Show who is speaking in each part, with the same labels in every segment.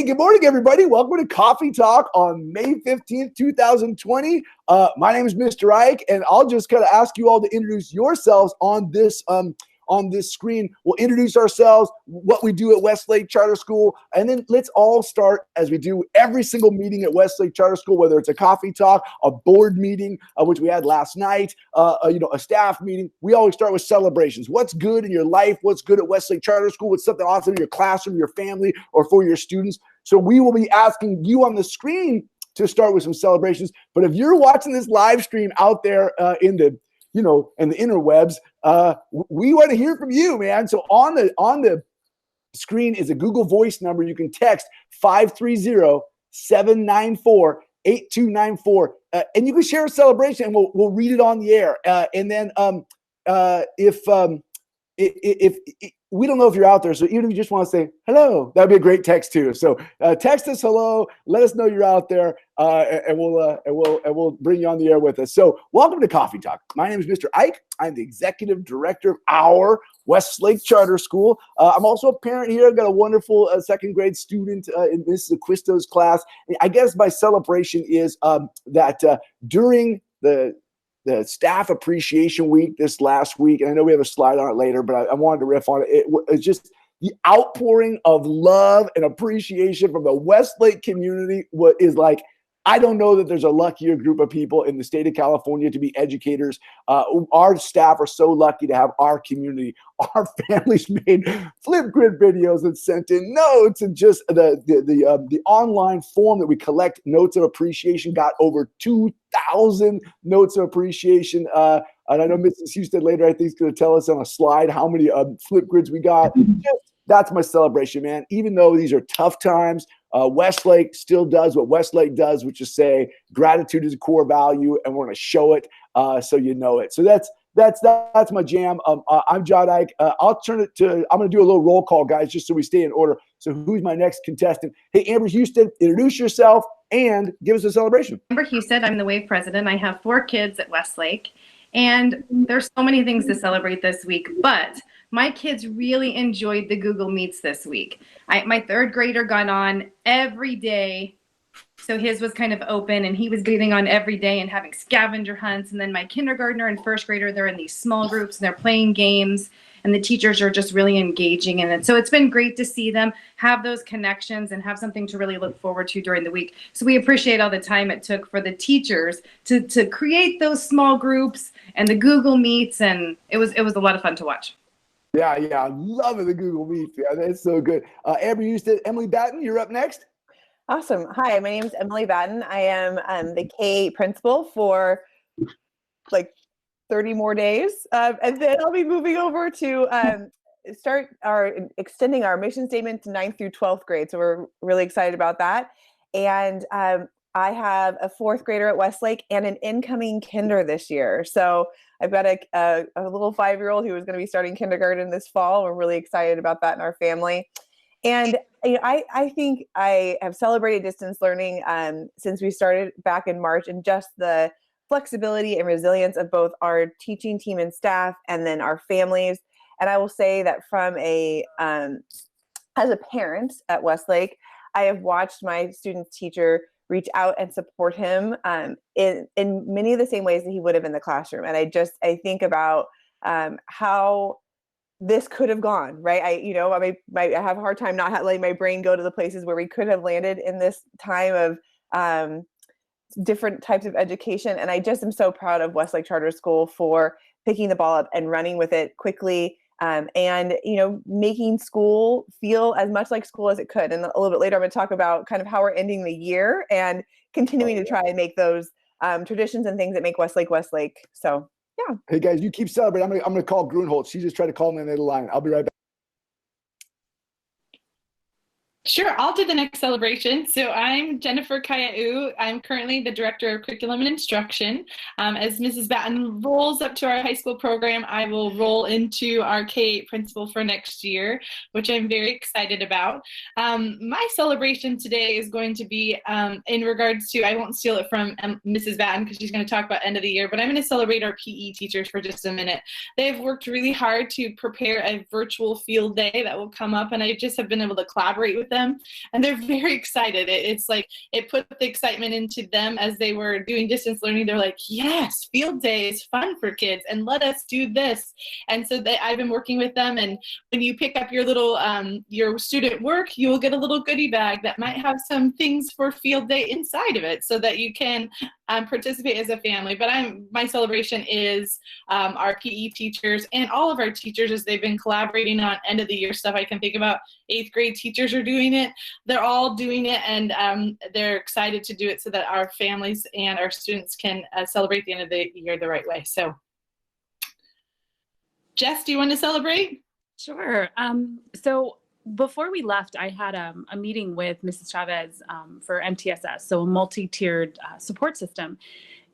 Speaker 1: good morning, everybody. Welcome to Coffee Talk on May 15th, 2020. My name is Mr. Ike, and I'll just kind of ask you all to introduce yourselves on this screen. We'll introduce ourselves, what we do at Westlake Charter School, and then let's all start as we do every single meeting at Westlake Charter School, whether it's a coffee talk, a board meeting, which we had last night, a staff meeting. We always start with celebrations. What's good in your life? What's good at Westlake Charter School? What's something awesome in your classroom, your family, or for your students? So we will be asking you on the screen to start with some celebrations. But if you're watching this live stream out there in the interwebs, we want to hear from you, man. So on the screen is a Google Voice number. You can text 530-794-8294, and you can share a celebration, and we'll read it on the air. And then if we don't know if you're out there, so even if you just want to say hello, that'd be a great text too. So text us hello, let us know you're out there, and we'll bring you on the air with us. So welcome to Coffee Talk. My name is Mr. Ike. I'm the executive director of our Westlake Charter School. I'm also a parent here. I've got a wonderful second grade student in Mrs. Aquisto's class. I guess my celebration is that during the Staff Appreciation Week this last week, and I know we have a slide on it later, but I wanted to riff on it. It's just the outpouring of love and appreciation from the Westlake community is like, I don't know that there's a luckier group of people in the state of California to be educators. Our staff are so lucky to have our community. Our families made Flipgrid videos and sent in notes, and just the online form that we collect notes of appreciation got over 2,000 notes of appreciation. And I know Mrs. Houston later, I think, is going to tell us on a slide how many Flipgrids we got. That's my celebration, man. Even though these are tough times, Westlake still does what Westlake does, which is say gratitude is a core value, and we're going to show it so you know it. So that's my jam. I'm John Ike. I'm going to do a little roll call, guys, just so we stay in order. So who's my next contestant? Hey, Amber Houston, introduce yourself and give us a celebration.
Speaker 2: Amber Houston, I'm the WAVE president. I have 4 kids at Westlake, and there's so many things to celebrate this week, but my kids really enjoyed the Google Meets this week. My 3rd grader got on every day, so his was kind of open, and he was getting on every day and having scavenger hunts. And then my kindergartner and 1st grader, they're in these small groups, and they're playing games, and the teachers are just really engaging in it. So it's been great to see them have those connections and have something to really look forward to during the week. So we appreciate all the time it took for the teachers to create those small groups and the Google Meets, and it was a lot of fun to watch.
Speaker 1: Yeah, I love the Google Meet. Yeah, that's so good. Amber Houston, Emily Batten, you're up next.
Speaker 3: Awesome. Hi, my name is Emily Batten. I am the K principal for like 30 more days. And then I'll be moving over to extending our mission statement to 9th through 12th grade. So we're really excited about that. And I have a 4th grader at Westlake and an incoming kinder this year. So I've got a little 5-year-old who is going to be starting kindergarten this fall. We're really excited about that in our family. And I think I have celebrated distance learning since we started back in March, and just the flexibility and resilience of both our teaching team and staff, and then our families. And I will say that from as a parent at Westlake, I have watched my student's teacher reach out and support him in many of the same ways that he would have in the classroom. And I think about how this could have gone, right? I have a hard time not letting my brain go to the places where we could have landed in this time of different types of education. And I just am so proud of Westlake Charter School for picking the ball up and running with it quickly. And making school feel as much like school as it could. And a little bit later, I'm going to talk about kind of how we're ending the year and continuing to try and make those traditions and things that make Westlake Westlake. So, yeah.
Speaker 1: Hey guys, you keep celebrating. I'm going to call Grunholz. She just tried to call me on the other line. I'll be right back.
Speaker 4: Sure, I'll do the next celebration. So I'm Jennifer Kaya'u. I'm currently the Director of Curriculum and Instruction. As Mrs. Batten rolls up to our high school program, I will roll into our K-8 principal for next year, which I'm very excited about. My celebration today is going to be in regards to, I won't steal it from Mrs. Batten because she's going to talk about end of the year, but I'm going to celebrate our PE teachers for just a minute. They've worked really hard to prepare a virtual field day that will come up, and I just have been able to collaborate with them them, and they're very excited. It's like it put the excitement into them as they were doing distance learning. They're like, yes, field day is fun for kids, and let us do this. And so I've been working with them, and when you pick up your little your student work, you will get a little goodie bag that might have some things for field day inside of it, so that you can participate as a family. But my celebration is our PE teachers and all of our teachers, as they've been collaborating on end of the year stuff. I can think about 8th grade teachers are doing it. They're all doing it, and they're excited to do it so that our families and our students can celebrate the end of the year the right way. So Jess, do you want to celebrate?
Speaker 5: Sure. So before we left, I had a meeting with Mrs. Chavez for MTSS, so a multi-tiered support system.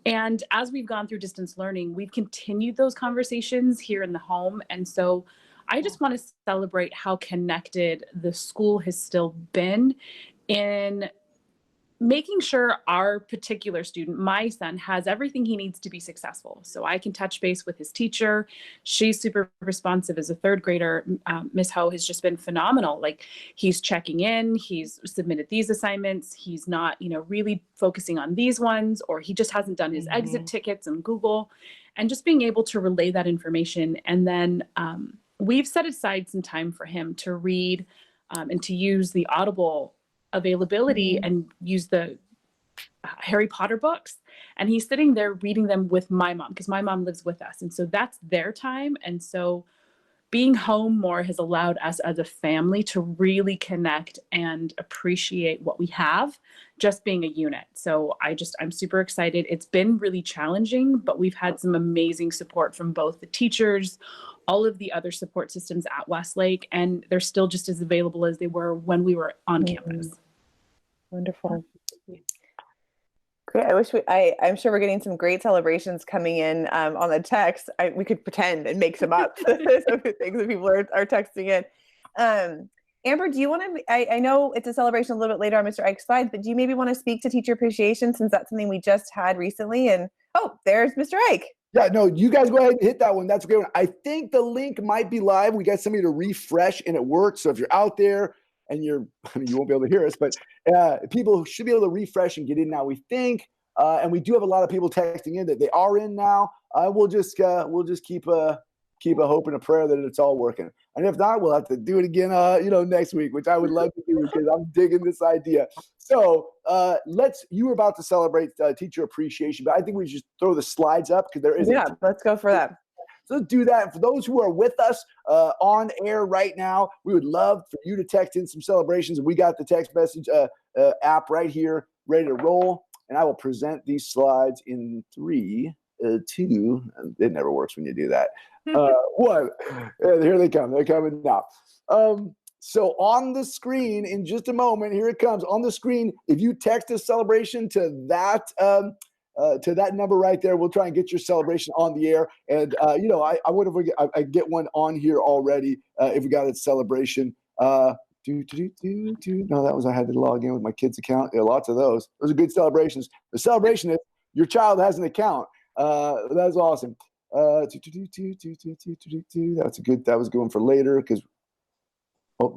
Speaker 5: And as we've gone through distance learning, we've continued those conversations here in the home. And so I just want to celebrate how connected the school has still been in making sure our particular student, my son, has everything he needs to be successful. So I can touch base with his teacher. She's super responsive as a 3rd grader. Miss Ho has just been phenomenal. Like, he's checking in, he's submitted these assignments, he's not, really focusing on these ones, or he just hasn't done his exit tickets on Google, and just being able to relay that information. And then we've set aside some time for him to read and to use the Audible availability and use the Harry Potter books. And he's sitting there reading them with my mom, because my mom lives with us. And so that's their time. And so being home more has allowed us as a family to really connect and appreciate what we have, just being a unit. So I'm super excited. It's been really challenging, but we've had some amazing support from both the teachers, all of the other support systems at Westlake, and they're still just as available as they were when we were on campus.
Speaker 3: Wonderful. Great. I'm sure we're getting some great celebrations coming in on the text. We could pretend and make some up, some things that people are texting in. Amber, do you want to, I know it's a celebration a little bit later on Mr. Ike's slides, but do you maybe want to speak to teacher appreciation, since that's something we just had recently? And there's Mr. Ike.
Speaker 1: Yeah, no, you guys go ahead and hit that one. That's a great one. I think the link might be live. We got somebody to refresh and it works. So if you're out there and you won't be able to hear us, but people should be able to refresh and get in now, we think. And we do have a lot of people texting in that they are in now. We'll just keep a hope and a prayer that it's all working. And if not, we'll have to do it again, next week, which I would love to do, because I'm digging this idea. So you were about to celebrate teacher appreciation, but I think we should throw the slides up, because there is.
Speaker 3: Yeah, let's go for that.
Speaker 1: So let's do that. For those who are with us on air right now, we would love for you to text in some celebrations. We got the text message app right here, ready to roll. And I will present these slides in 3, 2. It never works when you do that. 1. Here they come. They're coming now. So on the screen, in just a moment, here it comes. On the screen, if you text a celebration to that number right there, we'll try and get your celebration on the air. And I would have I get one on here already if we got a celebration. No, that was, I had to log in with my kid's account. Yeah, lots of those. Those are good celebrations. The celebration is your child has an account. That's awesome. That's a good. That was going for later, because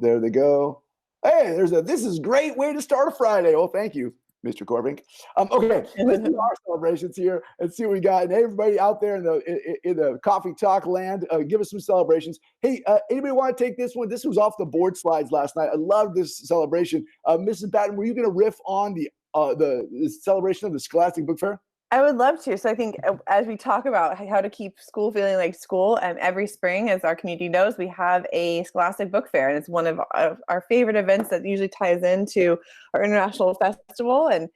Speaker 1: there they go. Hey, this is a great way to start a Friday. Oh, thank you, Mr. Corbink. Okay, let's do our celebrations here and see what we got. And everybody out there in the Coffee Talk land, give us some celebrations. Hey, anybody want to take this one? This was off the board slides last night. I love this celebration. Mrs. Batten, were you going to riff on the celebration of the Scholastic Book Fair?
Speaker 3: I would love to. So I think as we talk about how to keep school feeling like school, every spring, as our community knows, we have a Scholastic Book Fair, and it's one of our favorite events that usually ties into our international festival. And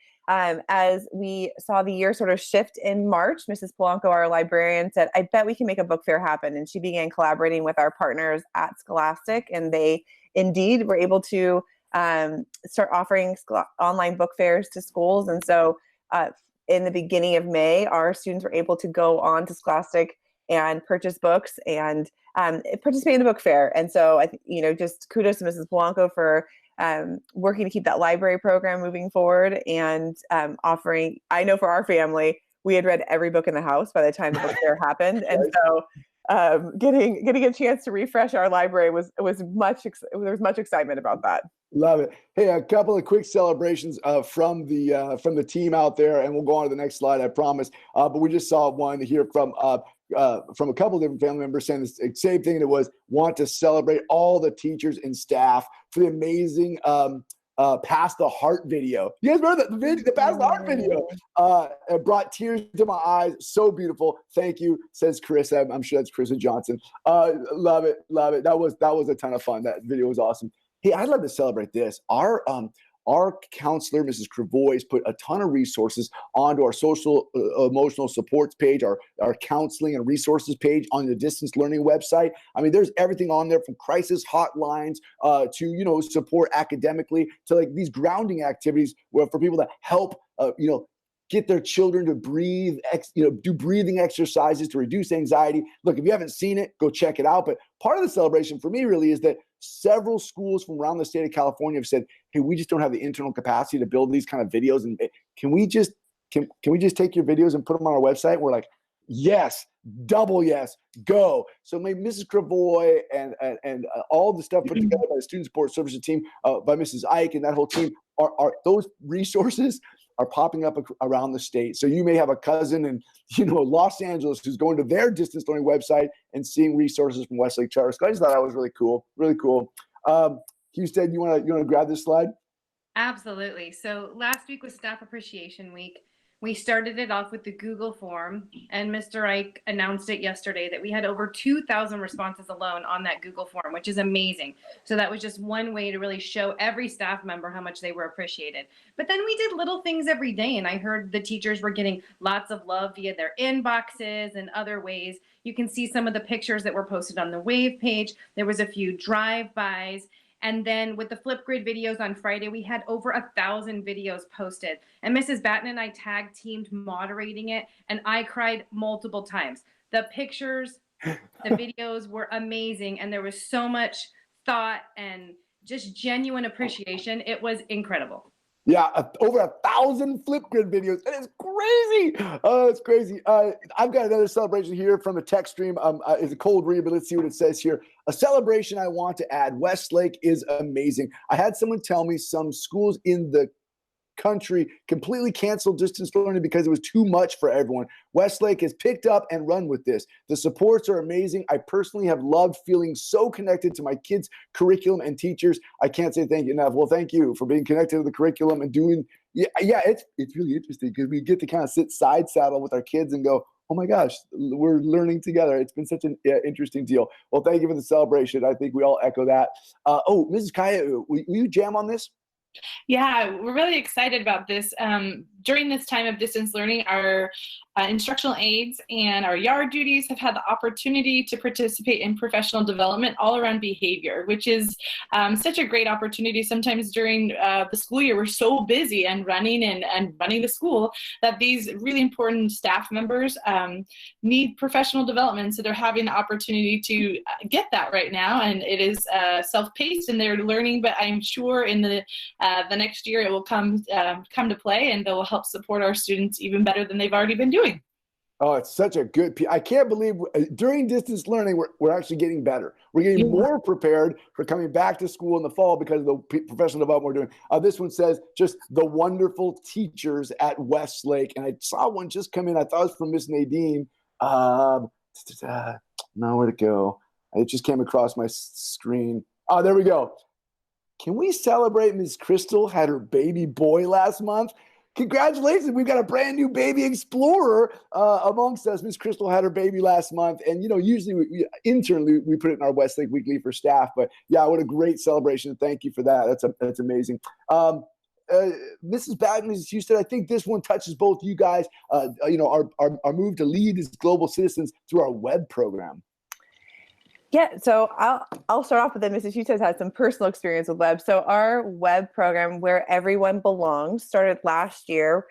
Speaker 3: as we saw the year sort of shift in March, Mrs. Polanco, our librarian, said, I bet we can make a book fair happen. And she began collaborating with our partners at Scholastic, and they indeed were able to start offering online book fairs to schools. And so in the beginning of May, our students were able to go on to Scholastic and purchase books and participate in the book fair. And so I think, just kudos to Mrs. Polanco for working to keep that library program moving forward and offering. I know for our family, we had read every book in the house by the time the book fair happened. And so getting a chance to refresh our library there was much excitement about that.
Speaker 1: Love it. Hey, a couple of quick celebrations from the team out there, and we'll go on to the next slide, I promise. But we just saw one here from a couple of different family members saying the same thing. That was want to celebrate all the teachers and staff for the amazing Pass the Heart video. You guys remember the Pass the Heart video? It brought tears to my eyes. So beautiful. Thank you, says Chris. I'm sure that's Chris Johnson. Love it. That was a ton of fun. That video was awesome. Hey, I'd love to celebrate this. Our counselor, Mrs. Cravois, put a ton of resources onto our social emotional supports page, our counseling and resources page on the distance learning website. I mean, there's everything on there from crisis hotlines to support academically to like these grounding activities where for people that help get their children to breathe, do breathing exercises to reduce anxiety. Look, if you haven't seen it, go check it out. But part of the celebration for me really is that several schools from around the state of California have said, hey, we just don't have the internal capacity to build these kind of videos. And can we just take your videos and put them on our website? We're like, yes, double yes, go. So maybe Mrs. Cravois and all the stuff put together by the Student Support Services team, by Mrs. Ike and that whole team, are those resources are popping up around the state. So you may have a cousin in Los Angeles who's going to their distance learning website and seeing resources from Westlake Charter School. I just thought that was really cool. Really cool. Houston, you want to grab this slide?
Speaker 2: Absolutely. So last week was Staff Appreciation Week. We started it off with the Google form, and Mr. Ike announced it yesterday that we had over 2,000 responses alone on that Google form, which is amazing. So that was just one way to really show every staff member how much they were appreciated. But then we did little things every day, and I heard the teachers were getting lots of love via their inboxes and other ways. You can see some of the pictures that were posted on the Wave page. There was a few drive-bys. And then with the Flipgrid videos on Friday, we had over 1,000 videos posted. And Mrs. Batten and I tag teamed moderating it, and I cried multiple times. The pictures, the videos were amazing, and there was so much thought and just genuine appreciation. It was incredible.
Speaker 1: Yeah, over 1,000 Flipgrid videos. It is crazy. Oh, it's crazy. I've got another celebration here from the text stream. It's a cold read, but let's see what it says here. A celebration I want to add. Westlake is amazing. I had someone tell me some schools in the country completely canceled distance learning because it was too much for everyone. Westlake has picked up and run with this. The supports are amazing. I personally have loved feeling so connected to my kids' curriculum and teachers. I can't say thank you enough. Well, thank you for being connected to the curriculum and doing. Yeah, it's really interesting because we get to kind of sit side saddle with our kids and go, oh my gosh, we're learning together. It's been such an interesting deal. Well, thank you for the celebration. I think we all echo that. Mrs. Kaya, will you jam on this?
Speaker 4: Yeah, we're really excited about this. During this time of distance learning, our instructional aides and our yard duties have had the opportunity to participate in professional development all around behavior, which is such a great opportunity. Sometimes during the school year, we're so busy and running and running the school that these really important staff members need professional development. So they're having the opportunity to get that right now, and it is self-paced and they're learning, but I'm sure in the next year it will come to play, and they will help support our students even better than they've already been doing.
Speaker 1: Oh, it's such a good piece. I can't believe during distance learning, we're actually getting better. We're getting more prepared for coming back to school in the fall because of the professional development we're doing. This one says just the wonderful teachers at Westlake. And I saw one just come in. I thought it was from Miss Nadine. Now where'd it go? It just came across my screen. Oh, there we go. Can we celebrate Miss Crystal had her baby boy last month? Congratulations. We've got a brand new baby explorer amongst us. Miss Crystal had her baby last month. And, usually internally we put it in our Westlake Weekly for staff. But, yeah, what a great celebration. Thank you for that. That's amazing. Mrs. Batten, Mrs. Houston, I think this one touches both you guys, our move to lead as global citizens through our web program.
Speaker 3: Yeah, so I'll start off with that. Mrs. Hughes has had some personal experience with web. So our web program, Where Everyone Belongs, started last year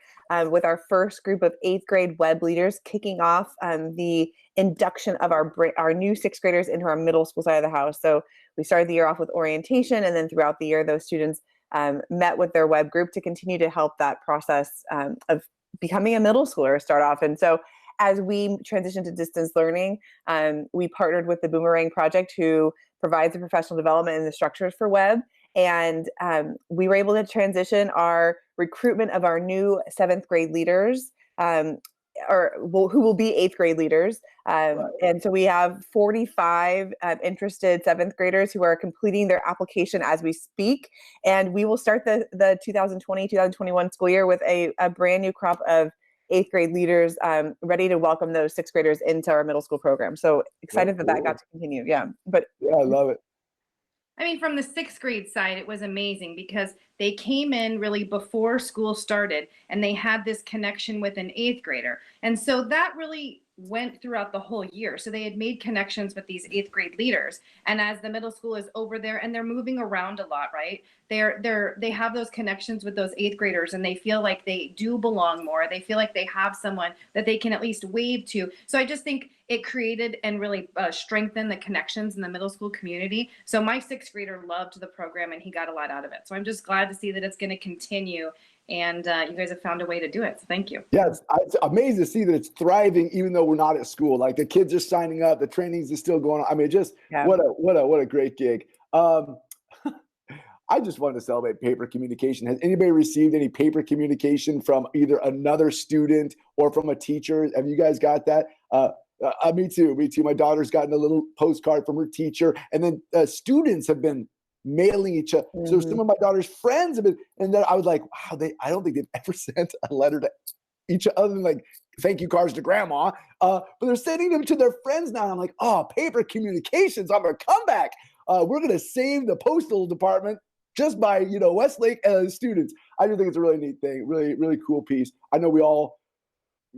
Speaker 3: with our first group of 8th grade web leaders kicking off the induction of our new 6th graders into our middle school side of the house. So we started the year off with orientation, and then throughout the year, those students met with their web group to continue to help that process of becoming a middle schooler start off. And so as we transition to distance learning, we partnered with the Boomerang Project, who provides the professional development and the structures for web. And we were able to transition our recruitment of our new 7th grade leaders, who will be 8th grade leaders. And so we have 45 interested 7th graders who are completing their application as we speak. And we will start the 2020-2021 school year with a brand new crop of 8th grade leaders ready to welcome those 6th graders into our middle school program. So excited that got to continue. Yeah. But
Speaker 1: yeah, I love it.
Speaker 2: I mean, from the 6th grade side, it was amazing because they came in really before school started and they had this connection with an 8th grader. And so that really went throughout the whole year. So they had made connections with these 8th grade leaders. And as the middle school is over there and they're moving around a lot, right? They have those connections with those 8th graders and they feel like they do belong more. They feel like they have someone that they can at least wave to. So I just think it created and really strengthened the connections in the middle school community. So my 6th grader loved the program and he got a lot out of it. So I'm just glad to see that it's going to continue. And you guys have found a way to do it. So thank you.
Speaker 1: Yeah, it's amazing to see that it's thriving, even though we're not at school. Like the kids are signing up, the trainings is still going on. I mean, just what a great gig. I just wanted to celebrate paper communication. Has anybody received any paper communication from either another student or from a teacher? Have you guys got that? Me too. My daughter's gotten a little postcard from her teacher, and then students have been mailing each other. So some of my daughter's friends have been, and then I was like, wow, I don't think they've ever sent a letter to each other than like thank you cards to grandma. But they're sending them to their friends now. And I'm like, oh, paper communications on our comeback. We're going to save the postal department just by, Westlake students. I just think it's a really neat thing. Really, really cool piece. I know we all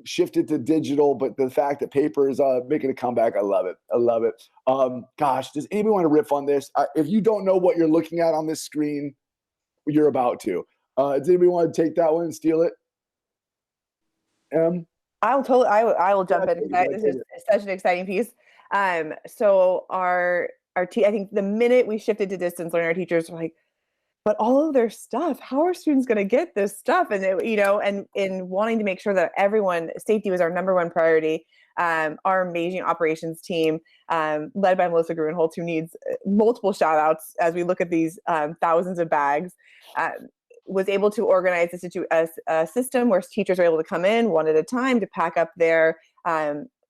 Speaker 1: shifted to digital, but the fact that paper is making a comeback, I love it. I love it. Gosh, does anybody want to riff on this? If you don't know what you're looking at on this screen, you're about to. Does anybody want to take that one and steal it?
Speaker 3: I will jump in. This is such an exciting piece. So I think the minute we shifted to distance learning, our teachers were like, but all of their stuff, how are students going to get this stuff? And, and in wanting to make sure that safety was our number one priority, our amazing operations team, led by Melissa Grunholtz, who needs multiple shout outs as we look at these thousands of bags, was able to organize a system where teachers are able to come in one at a time to pack up their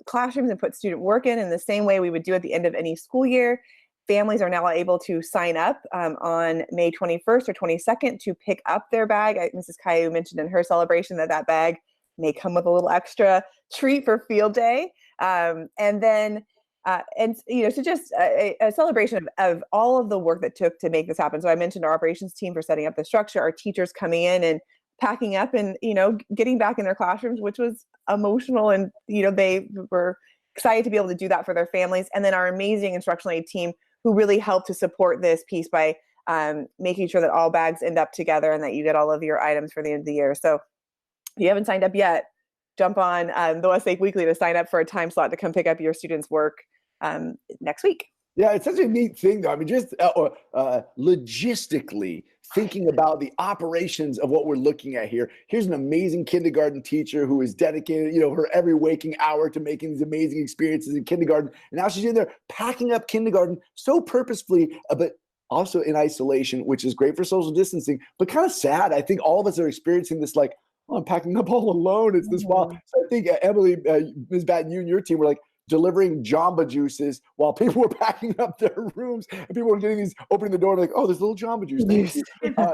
Speaker 3: classrooms and put student work in the same way we would do at the end of any school year. Families are now able to sign up on May 21st or 22nd to pick up their bag. Mrs. Caillou mentioned in her celebration that bag may come with a little extra treat for field day. So just a celebration of all of the work that took to make this happen. So I mentioned our operations team for setting up the structure, our teachers coming in and packing up and, getting back in their classrooms, which was emotional. And, they were excited to be able to do that for their families. And then our amazing instructional aid team who really helped to support this piece by making sure that all bags end up together and that you get all of your items for the end of the year. So if you haven't signed up yet, jump on the Westlake Weekly to sign up for a time slot to come pick up your students' work next week.
Speaker 1: Yeah, it's such a neat thing, though. I mean, just logistically thinking about the operations of what we're looking at here. Here's an amazing kindergarten teacher who is dedicated, her every waking hour to making these amazing experiences in kindergarten. And now she's in there packing up kindergarten so purposefully, but also in isolation, which is great for social distancing, but kind of sad. I think all of us are experiencing this like, oh, I'm packing up all alone. It's this wild. So I think Emily, Ms. Batten, you and your team were like, delivering Jamba juices while people were packing up their rooms and people were opening the door like, oh, there's a little Jamba juice. Thank you.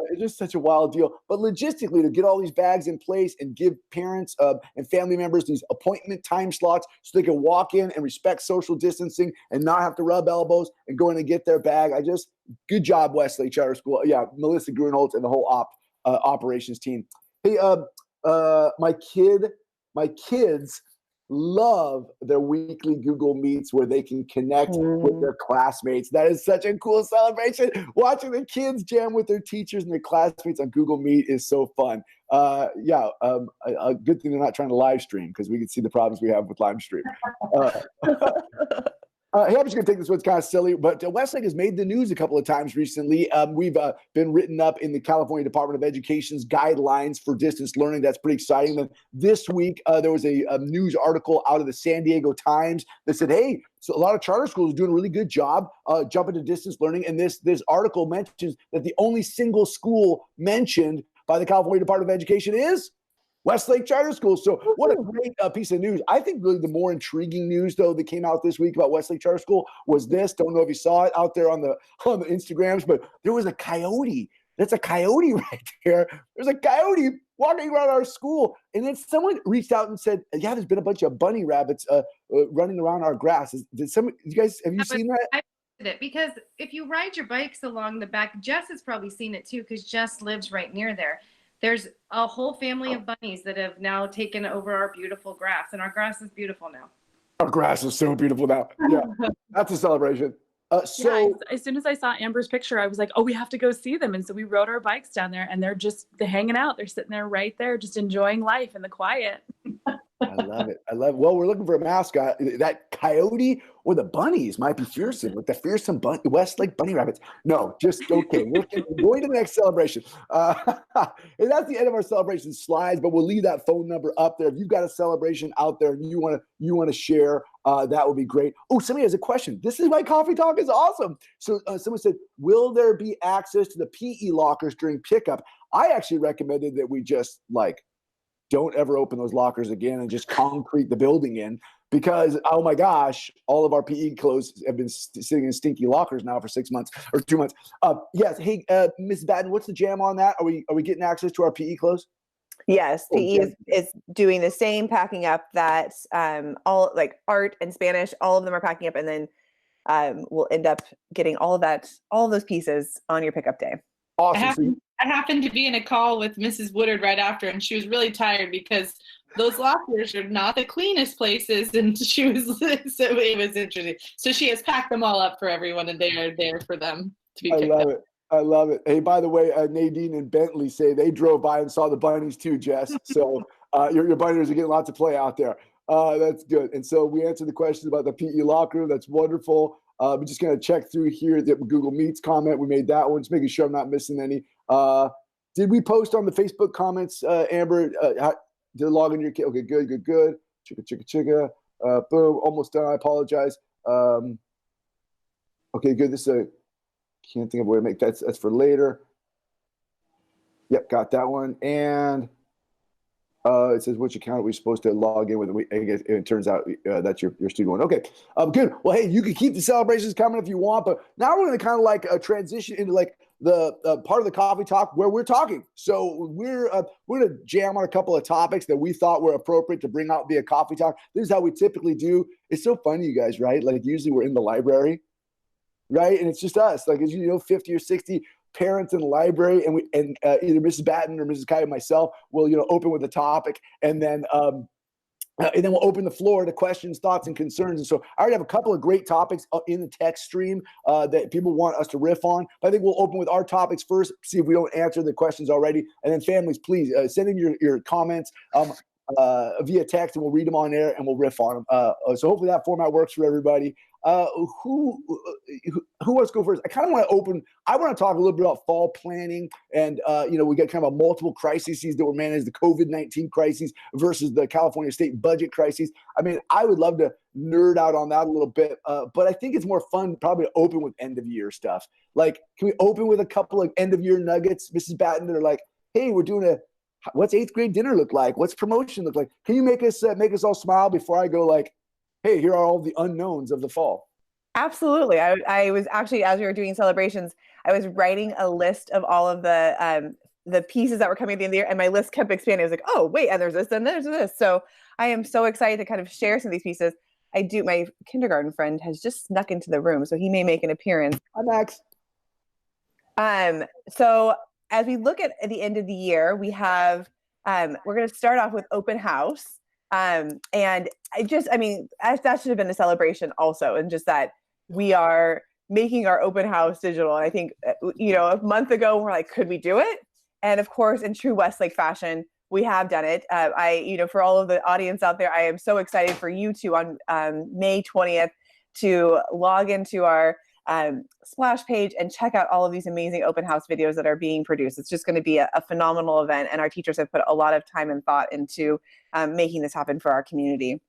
Speaker 1: It's just such a wild deal. But logistically, to get all these bags in place and give parents and family members these appointment time slots so they can walk in and respect social distancing and not have to rub elbows and go in and get their bag. Good job, Westlake Charter School. Yeah, Melissa Grunholtz and the whole operations team. Hey, my kids love their weekly Google Meets where they can connect with their classmates. That is such a cool celebration. Watching the kids jam with their teachers and their classmates on Google Meet is so fun. A good thing they're not trying to live stream because we can see the problems we have with live stream. Hey, I'm just going to take this one. It's kind of silly, but Westlake has made the news a couple of times recently. We've been written up in the California Department of Education's guidelines for distance learning. That's pretty exciting. Then this week, there was a news article out of the San Diego Times that said, hey, so a lot of charter schools are doing a really good job jumping to distance learning. And this article mentions that the only single school mentioned by the California Department of Education is Westlake Charter School. So what a great piece of news. I think really the more intriguing news, though, that came out this week about Westlake Charter School was this. Don't know if you saw it out there on the Instagrams, but there was a coyote. That's a coyote right there. There's a coyote walking around our school. And then someone reached out and said, yeah, there's been a bunch of bunny rabbits running around our grass. You guys, have you seen that?
Speaker 2: I it because if you ride your bikes along the back, Jess has probably seen it too, because Jess lives right near there. There's a whole family of bunnies that have now taken over our beautiful grass, and our grass is beautiful now.
Speaker 1: Our grass is so beautiful now. Yeah, that's a celebration.
Speaker 5: Yeah, as soon as I saw Amber's picture, I was like, oh, we have to go see them. And so we rode our bikes down there, and they're hanging out. They're sitting there right there, just enjoying life in the quiet.
Speaker 1: I love it. Well, we're looking for a mascot. That coyote or the bunnies might be fearsome, with the fearsome Westlake bunny rabbits. No, just okay. We're going to the next celebration. And that's the end of our celebration slides, but we'll leave that phone number up there. If you've got a celebration out there and you want to share, that would be great. Oh, somebody has a question. This is why Coffee Talk is awesome. So someone said, will there be access to the PE lockers during pickup? I actually recommended that we just don't ever open those lockers again and just concrete the building in, because, oh my gosh, all of our PE clothes have been sitting in stinky lockers now for 6 months or 2 months. Yes. Hey, Ms. Batten, what's the jam on that? Are we getting access to our PE clothes?
Speaker 3: Yes, PE is doing the same packing up that all like art and Spanish, all of them are packing up, and then we'll end up getting all of those pieces on your pickup day.
Speaker 1: Awesome.
Speaker 4: I happened to be in a call with Mrs. Woodard right after, and she was really tired because those lockers are not the cleanest places, and so it was interesting. So she has packed them all up for everyone, and they are there for them to be picked up.
Speaker 1: I love it. Hey, by the way, Nadine and Bentley say they drove by and saw the bunnies too, Jess. So your bunnies are getting lots of play out there. That's good. And so we answered the questions about the PE locker room. That's wonderful. I'm just going to check through here the Google Meets comment. We made that one. Just making sure I'm not missing any. Did we post on the Facebook comments, Amber? Did log in your kid? Okay, good. Chicka. Boom. Almost done. I apologize. Okay, good. This is can't think of a way to make that. That's for later. Yep, got that one. And it says, which account are we supposed to log in with? It turns out that's your student one. Okay, good. Well, hey, you can keep the celebrations coming if you want, but now we're going to kind of transition into the part of the Coffee Talk where we're talking. So we're going to jam on a couple of topics that we thought were appropriate to bring out via Coffee Talk. This is how we typically do. It's so funny, you guys, right? Usually we're in the library, right? And it's just us, as 50 or 60 parents in the library, and either Mrs. Batten or Mrs. Kai and myself will open with a topic, and then we'll open the floor to questions, thoughts, and concerns. And so I already have a couple of great topics in the text stream that people want us to riff on. But I think we'll open with our topics first, see if we don't answer the questions already. And then families, please send in your comments via text, and we'll read them on air and we'll riff on them. So hopefully that format works for everybody. Who wants to go first? I want to talk a little bit about fall planning, and we got kind of a multiple crises that were managed: the COVID-19 crisis versus the California state budget crisis. I mean, I would love to nerd out on that a little bit, but I think it's more fun probably to open with end of year stuff. Can we open with a couple of end of year nuggets, Mrs. Batten, that are hey, we're doing what's 8th grade dinner look like? What's promotion look like? Can you make us all smile before I go hey, here are all the unknowns of the fall?
Speaker 3: Absolutely. I was actually, as we were doing celebrations, I was writing a list of all of the pieces that were coming at the end of the year, and my list kept expanding. I was oh, wait, and there's this, and there's this. So I am so excited to kind of share some of these pieces. My kindergarten friend has just snuck into the room, so he may make an appearance.
Speaker 1: Hi, Max.
Speaker 3: So as we look at the end of the year, we have, we're going to start off with open house. And that should have been a celebration also. And just that we are making our open house digital. And I think, a month ago, we're could we do it? And of course, in true Westlake fashion, we have done it. For all of the audience out there, I am so excited for you two on May 20th to log into our splash page and check out all of these amazing open house videos that are being produced. It's just going to be a phenomenal event, and our teachers have put a lot of time and thought into making this happen for our community.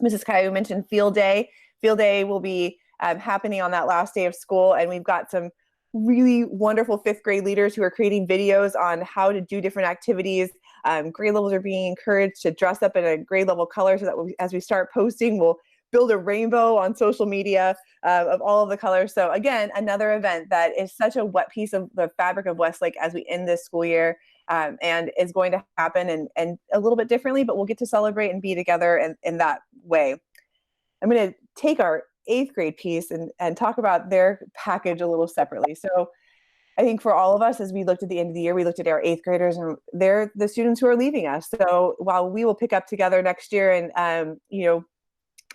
Speaker 3: Mrs. Caillou mentioned Field Day. Field Day will be happening on that last day of school, and we've got some really wonderful fifth grade leaders who are creating videos on how to do different activities. Grade levels are being encouraged to dress up in a grade level color so that as we start posting, we'll build a rainbow on social media of all of the colors. So again, another event that is such a wet piece of the fabric of Westlake as we end this school year, and is going to happen and a little bit differently, but we'll get to celebrate and be together in that way. I'm going to take our 8th grade piece and talk about their package a little separately. So I think for all of us, as we looked at the end of the year, we looked at our 8th graders, and they're the students who are leaving us. So while we will pick up together next year and,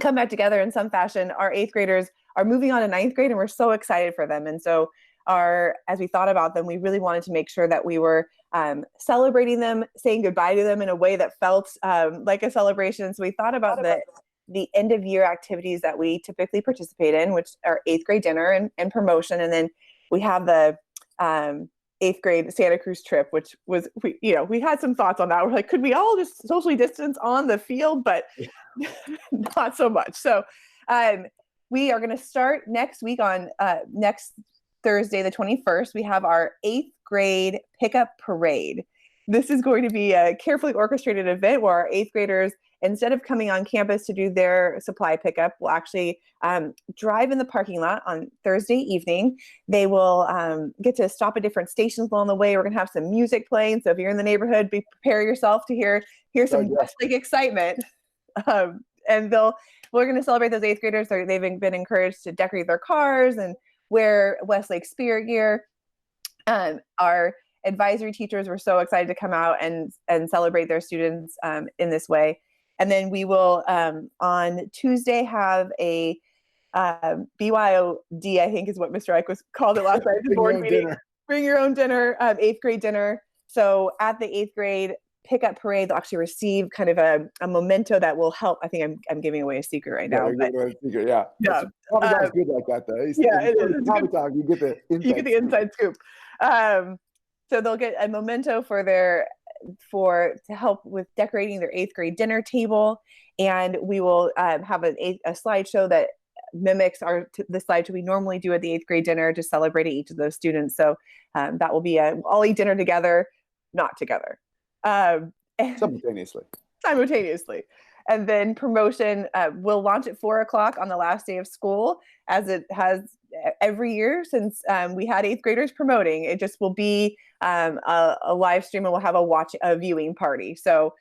Speaker 3: come back together in some fashion, our 8th graders are moving on to 9th grade, and we're so excited for them. And so as we thought about them, we really wanted to make sure that we were celebrating them, saying goodbye to them in a way that felt like a celebration. So we thought about the end of year activities that we typically participate in, which are 8th grade dinner and promotion. And then we have the 8th grade Santa Cruz trip, which was, we had some thoughts on that. We're like, could we all just socially distance on the field? But not so much. So we are going to start next week on next Thursday, the 21st. We have our 8th grade pickup parade. This is going to be a carefully orchestrated event where our 8th graders, instead of coming on campus to do their supply pickup, will actually drive in the parking lot on Thursday evening. They will get to stop at different stations along the way. We're going to have some music playing. So if you're in the neighborhood, prepare yourself to hear some Westlake excitement. And we're going to celebrate those 8th graders. They've been encouraged to decorate their cars and wear Westlake spirit gear. Our advisory teachers were so excited to come out and celebrate their students in this way. And then we will, on Tuesday, have a BYOD, I think is what Mr. Ike was called it last night. Board meeting. Bring your own dinner, 8th grade dinner. So at the 8th grade pickup parade, they'll actually receive kind of a memento that will help. I think I'm giving away a secret right now.
Speaker 1: Yeah. Coffee Talk's good like that, though. Coffee Talk, you get the inside
Speaker 3: scoop. So they'll get a memento to help with decorating their 8th grade dinner table. And we will have a slideshow that mimics the slideshow we normally do at the 8th grade dinner to celebrate each of those students. So that will be all eat dinner together, not together. Simultaneously. And then promotion will launch at 4:00 on the last day of school, as it has every year since we had 8th graders promoting. It just will be a live stream, and we'll have a viewing party. So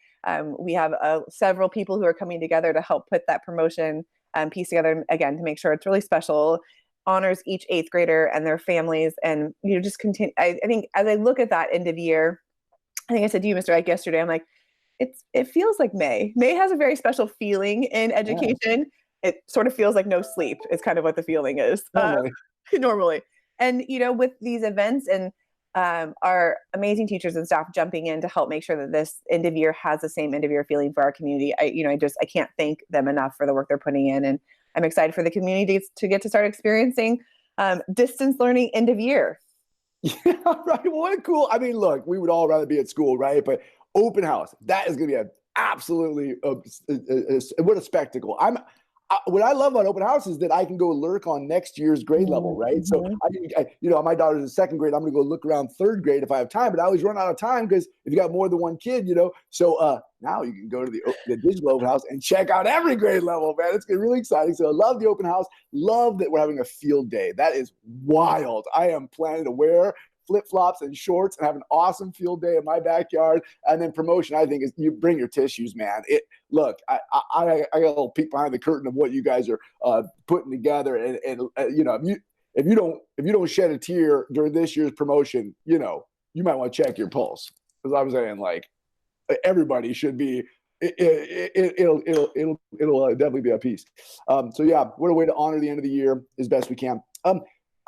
Speaker 3: we have several people who are coming together to help put that promotion piece together, again, to make sure it's really special, honors each 8th grader and their families, and just continue. I think as I look at that end of year, I think I said to you, Mr. Ike, yesterday, I'm like, it feels like May. May has a very special feeling in education. Yeah. It sort of feels like no sleep is kind of what the feeling is normally. And, with these events and our amazing teachers and staff jumping in to help make sure that this end of year has the same end of year feeling for our community. I can't thank them enough for the work they're putting in. And I'm excited for the community to get to start experiencing distance learning end of year.
Speaker 1: Yeah, right. Well, what cool. I mean, look, we would all rather be at school, right? But open house, that is going to be absolutely what a spectacle. What I love about open house is that I can go lurk on next year's grade level, right? So, my daughter's in 2nd grade. I'm going to go look around 3rd grade if I have time, but I always run out of time because if you got more than one kid, So now you can go to the digital open house and check out every grade level, man. It's really exciting. So I love the open house. Love that we're having a field day. That is wild. I am planning to wear flip-flops and shorts and have an awesome field day in my backyard. And then promotion, I think, is you bring your tissues, man. Look, I got a little peek behind the curtain of what you guys are putting together. And if you don't shed a tear during this year's promotion, you might want to check your pulse. Because I'm saying, like, everybody should be. It'll definitely be a piece. So yeah, what a way to honor the end of the year as best we can.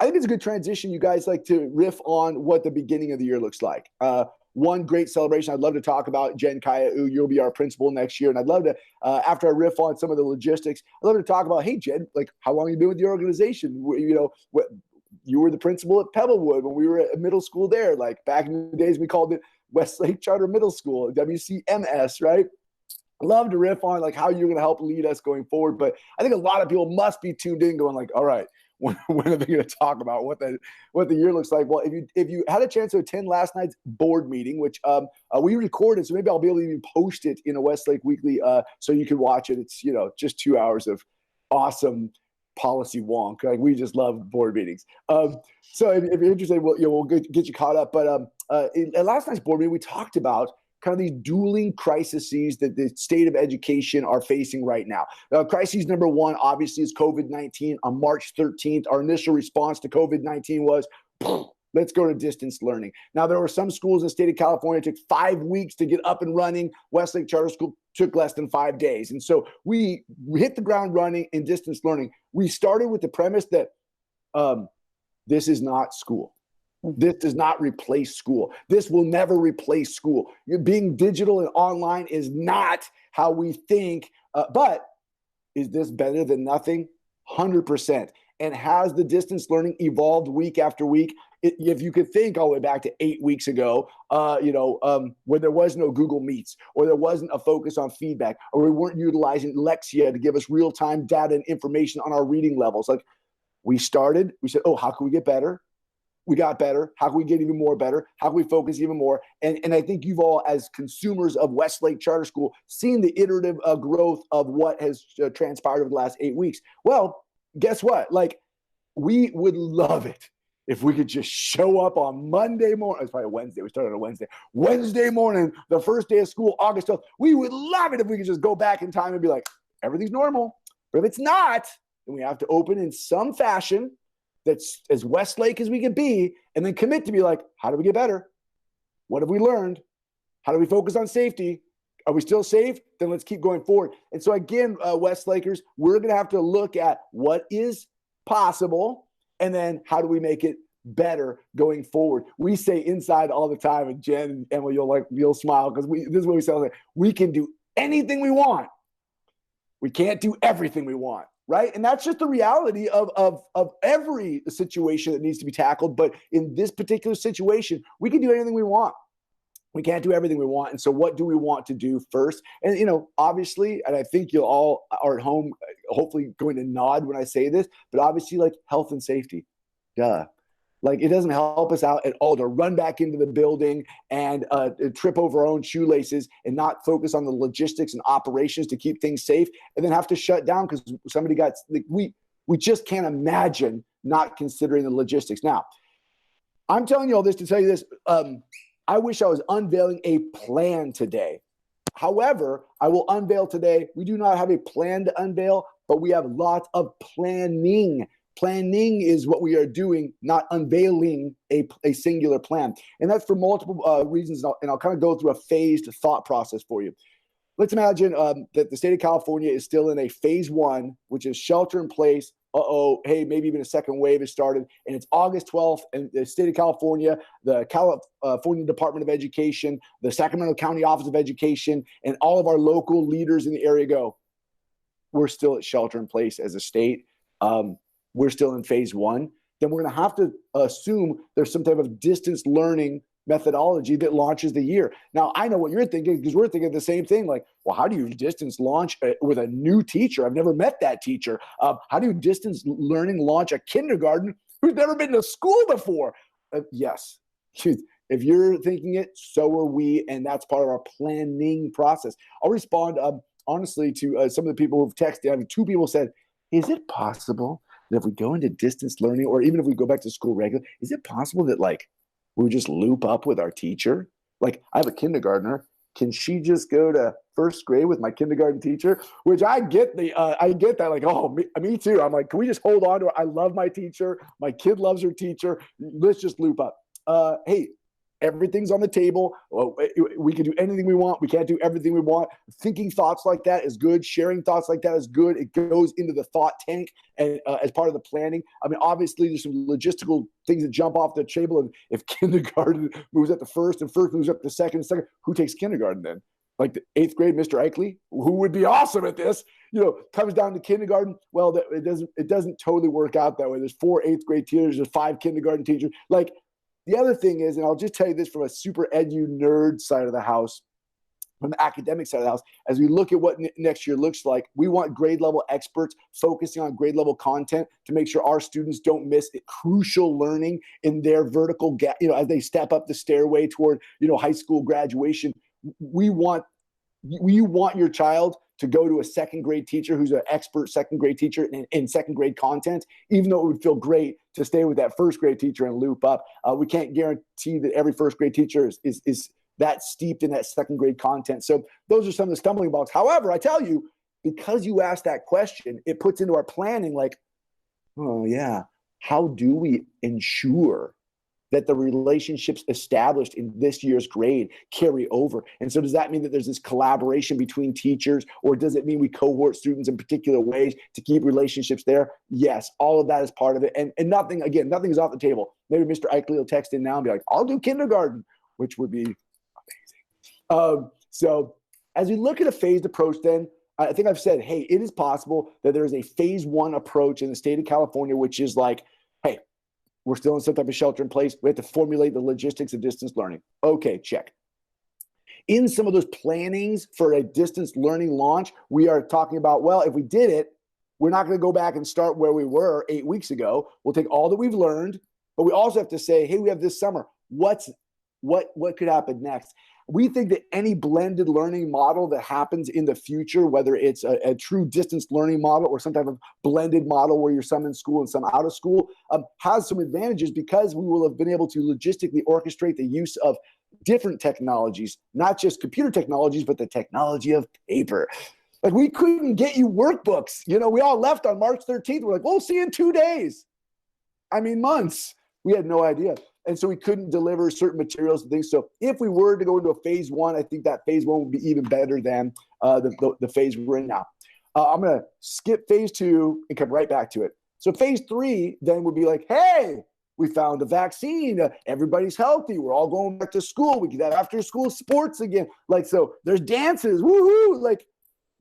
Speaker 1: I think it's a good transition. You guys like to riff on what the beginning of the year looks like. one great celebration I'd love to talk about. Jen Kaya, you'll be our principal next year. And I'd love to, after I riff on some of the logistics, I'd love to talk about, hey, Jen, like how long have you been with the organization? You know, you were the principal at Pebblewood when we were at middle school there. Like back in the days, we called it Westlake Charter Middle School, WCMS, right? Love to riff on like how you're going to help lead us going forward. But I think a lot of people must be tuned in going like, all right, when are they going to talk about what the year looks like? Well, if you had a chance to attend last night's board meeting, which we recorded, so maybe I'll be able to even post it in a Westlake Weekly so you can watch it. It's, you know, just 2 hours of awesome policy wonk. Like we just love board meetings. So if you're interested, we'll get you caught up. But at last night's board meeting, we talked about kind of these dueling crises that the state of education are facing right now. Crisis number one, obviously, is COVID-19. On March 13th, our initial response to COVID-19 was, let's go to distance learning. Now, there were some schools in the state of California, it took 5 weeks to get up and running. Westlake Charter School took less than 5 days. And so we hit the ground running in distance learning. We started with the premise that this is not school. This does not replace school. This will never replace school. Being digital and online is not how we think. But is this better than nothing? 100%. And has the distance learning evolved week after week? If you could think all the way back to 8 weeks ago, where there was no Google Meets, or there wasn't a focus on feedback, or we weren't utilizing Lexia to give us real-time data and information on our reading levels. Like we said, oh, how can we get better? We got better. How can we get even more better? How can we focus even more? And I think you've all, as consumers of Westlake Charter School, seen the iterative growth of what has transpired over the last 8 weeks. Well, guess what? Like, we would love it if we could just show up on Monday morning. It's probably Wednesday. We started on a Wednesday. Wednesday morning, the first day of school, August 12th. We would love it if we could just go back in time and be like, everything's normal. But if it's not, then we have to open in some fashion that's as Westlake as we can be, and then commit to be like, how do we get better? What have we learned? How do we focus on safety? Are we still safe? Then let's keep going forward. And so again, Westlakers, we're going to have to look at what is possible, and then how do we make it better going forward. We say inside all the time, and Jen and Emily, you'll smile because this is what we say. We can do anything we want. We can't do everything we want. Right. And that's just the reality of every situation that needs to be tackled. But in this particular situation, we can do anything we want. We can't do everything we want. And so what do we want to do first? And, you know, obviously, and I think you all are at home, hopefully going to nod when I say this, but obviously like health and safety. Duh. Like it doesn't help us out at all to run back into the building and trip over our own shoelaces and not focus on the logistics and operations to keep things safe, and then have to shut down because somebody got like, we just can't imagine not considering the logistics. Now, I'm telling you all this to tell you this. I wish I was unveiling a plan today. However, I will unveil today. We do not have a plan to unveil, but we have lots of planning. Planning is what we are doing, not unveiling a singular plan. And that's for multiple reasons. And I'll kind of go through a phased thought process for you. Let's imagine that the state of California is still in a phase one, which is shelter in place. Hey, maybe even a second wave has started. And it's August 12th, and the state of California, the California Department of Education, the Sacramento County Office of Education, and all of our local leaders in the area go, we're still at shelter in place as a state. We're still in phase one. Then we're going to have to assume there's some type of distance learning methodology that launches the year. Now, I know what you're thinking because we're thinking the same thing. Like, well, how do you distance launch with a new teacher? I've never met that teacher. How do you distance learning launch a kindergarten who's never been to school before? Yes. If you're thinking it, so are we. And that's part of our planning process. I'll respond honestly to some of the people who've texted. I mean, 2 people said, is it possible that if we go into distance learning, or even if we go back to school regular, is it possible that like we would just loop up with our teacher? Like I have a kindergartner. Can she just go to first grade with my kindergarten teacher? Which I get that like, oh, me too. I'm like, can we just hold on to her? I love my teacher. My kid loves her teacher. Let's just loop up. Hey, everything's on the table. Well, we can do anything we want. We can't do everything we want. Thinking thoughts like that is good. Sharing thoughts like that is good. It goes into the thought tank and as part of the planning. I mean, obviously, there's some logistical things that jump off the table. And if kindergarten moves up to first and first moves up to second, who takes kindergarten then? Like the 8th grade Mr. Eichley, who would be awesome at this, comes down to kindergarten. Well, it doesn't totally work out that way. There's 4 8th grade teachers, there's 5 kindergarten teachers. Like, the other thing is, and I'll just tell you this from a super edu nerd side of the house, from the academic side of the house, as we look at what next year looks like, we want grade level experts focusing on grade level content to make sure our students don't miss crucial learning in their vertical gap, as they step up the stairway toward, high school graduation. You want your child to go to a second grade teacher who's an expert second grade teacher in second grade content, even though it would feel great to stay with that first grade teacher and loop up. We can't guarantee that every first grade teacher is that steeped in that second grade content. So those are some of the stumbling blocks. However, I tell you, because you asked that question, it puts into our planning like, oh yeah, how do we ensure that the relationships established in this year's grade carry over? And so does that mean that there's this collaboration between teachers, or does it mean we cohort students in particular ways to keep relationships there? Yes, all of that is part of it. And nothing is off the table. Maybe Mr. Eichley will text in now and be like, I'll do kindergarten, which would be amazing. So as we look at a phased approach, then I think I've said, hey, it is possible that there is a phase 1 approach in the state of California, which is like, hey, we're still in some type of shelter in place. We have to formulate the logistics of distance learning. Okay, check. In some of those plannings for a distance learning launch, we are talking about, well, if we did it, we're not going to go back and start where we were 8 weeks ago. We'll take all that we've learned, but we also have to say, hey, we have this summer. What could happen next? We think that any blended learning model that happens in the future, whether it's a true distance learning model or some type of blended model where you're some in school and some out of school, has some advantages because we will have been able to logistically orchestrate the use of different technologies, not just computer technologies, but the technology of paper. Like, we couldn't get you workbooks. We all left on March 13th. We're like, we'll see you in 2 days. I mean, months. We had no idea. And so we couldn't deliver certain materials and things. So if we were to go into a phase 1, I think that phase 1 would be even better than the phase we're in now. I'm going to skip phase 2 and come right back to it. So phase 3 then would be like, hey, we found a vaccine. Everybody's healthy. We're all going back to school. We can have after school sports again. Like, so there's dances. Woohoo! Like,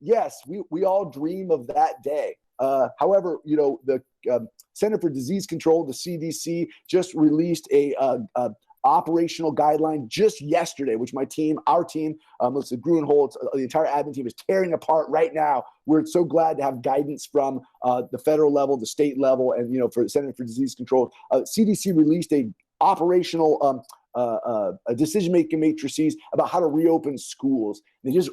Speaker 1: yes, we all dream of that day. However, the Center for Disease Control, the CDC, just released a operational guideline just yesterday, which our team, Melissa Gruenholtz, the entire admin team is tearing apart right now. We're so glad to have guidance from the federal level, the state level, and for the Center for Disease Control. CDC released a operational decision-making matrices about how to reopen schools. They just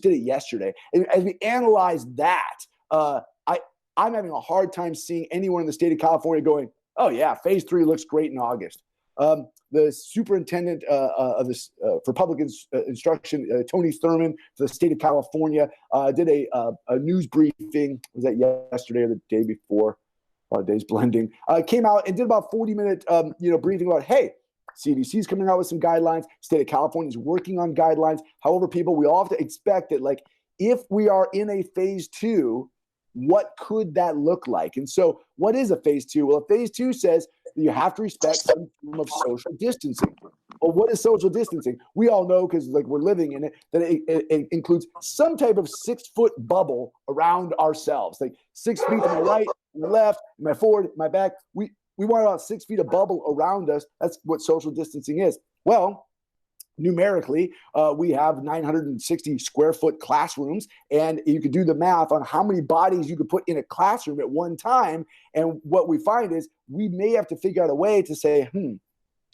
Speaker 1: did it yesterday. And as we analyze that, I'm having a hard time seeing anyone in the state of California going, oh yeah, phase 3 looks great in August. The superintendent of this for public instruction, Tony Thurman, for the state of California, did a news briefing. Was that yesterday or the day before? Days blending. Came out and did about 40-minute briefing about, hey, CDC's coming out with some guidelines. State of California is working on guidelines. However, people, we all have to expect that, like, if we are in a phase 2, what could that look like? And so what is a phase 2? Well, a phase 2 says that you have to respect some form of social distancing. Well, what is social distancing? We all know, because we're living in it, that it includes some type of 6-foot bubble around ourselves, like 6 feet to my right, my left, my forward, my back. We want about 6 feet of bubble around us. That's what social distancing is. Well, numerically, we have 960 square foot classrooms, and you could do the math on how many bodies you could put in a classroom at one time. And what we find is we may have to figure out a way to say,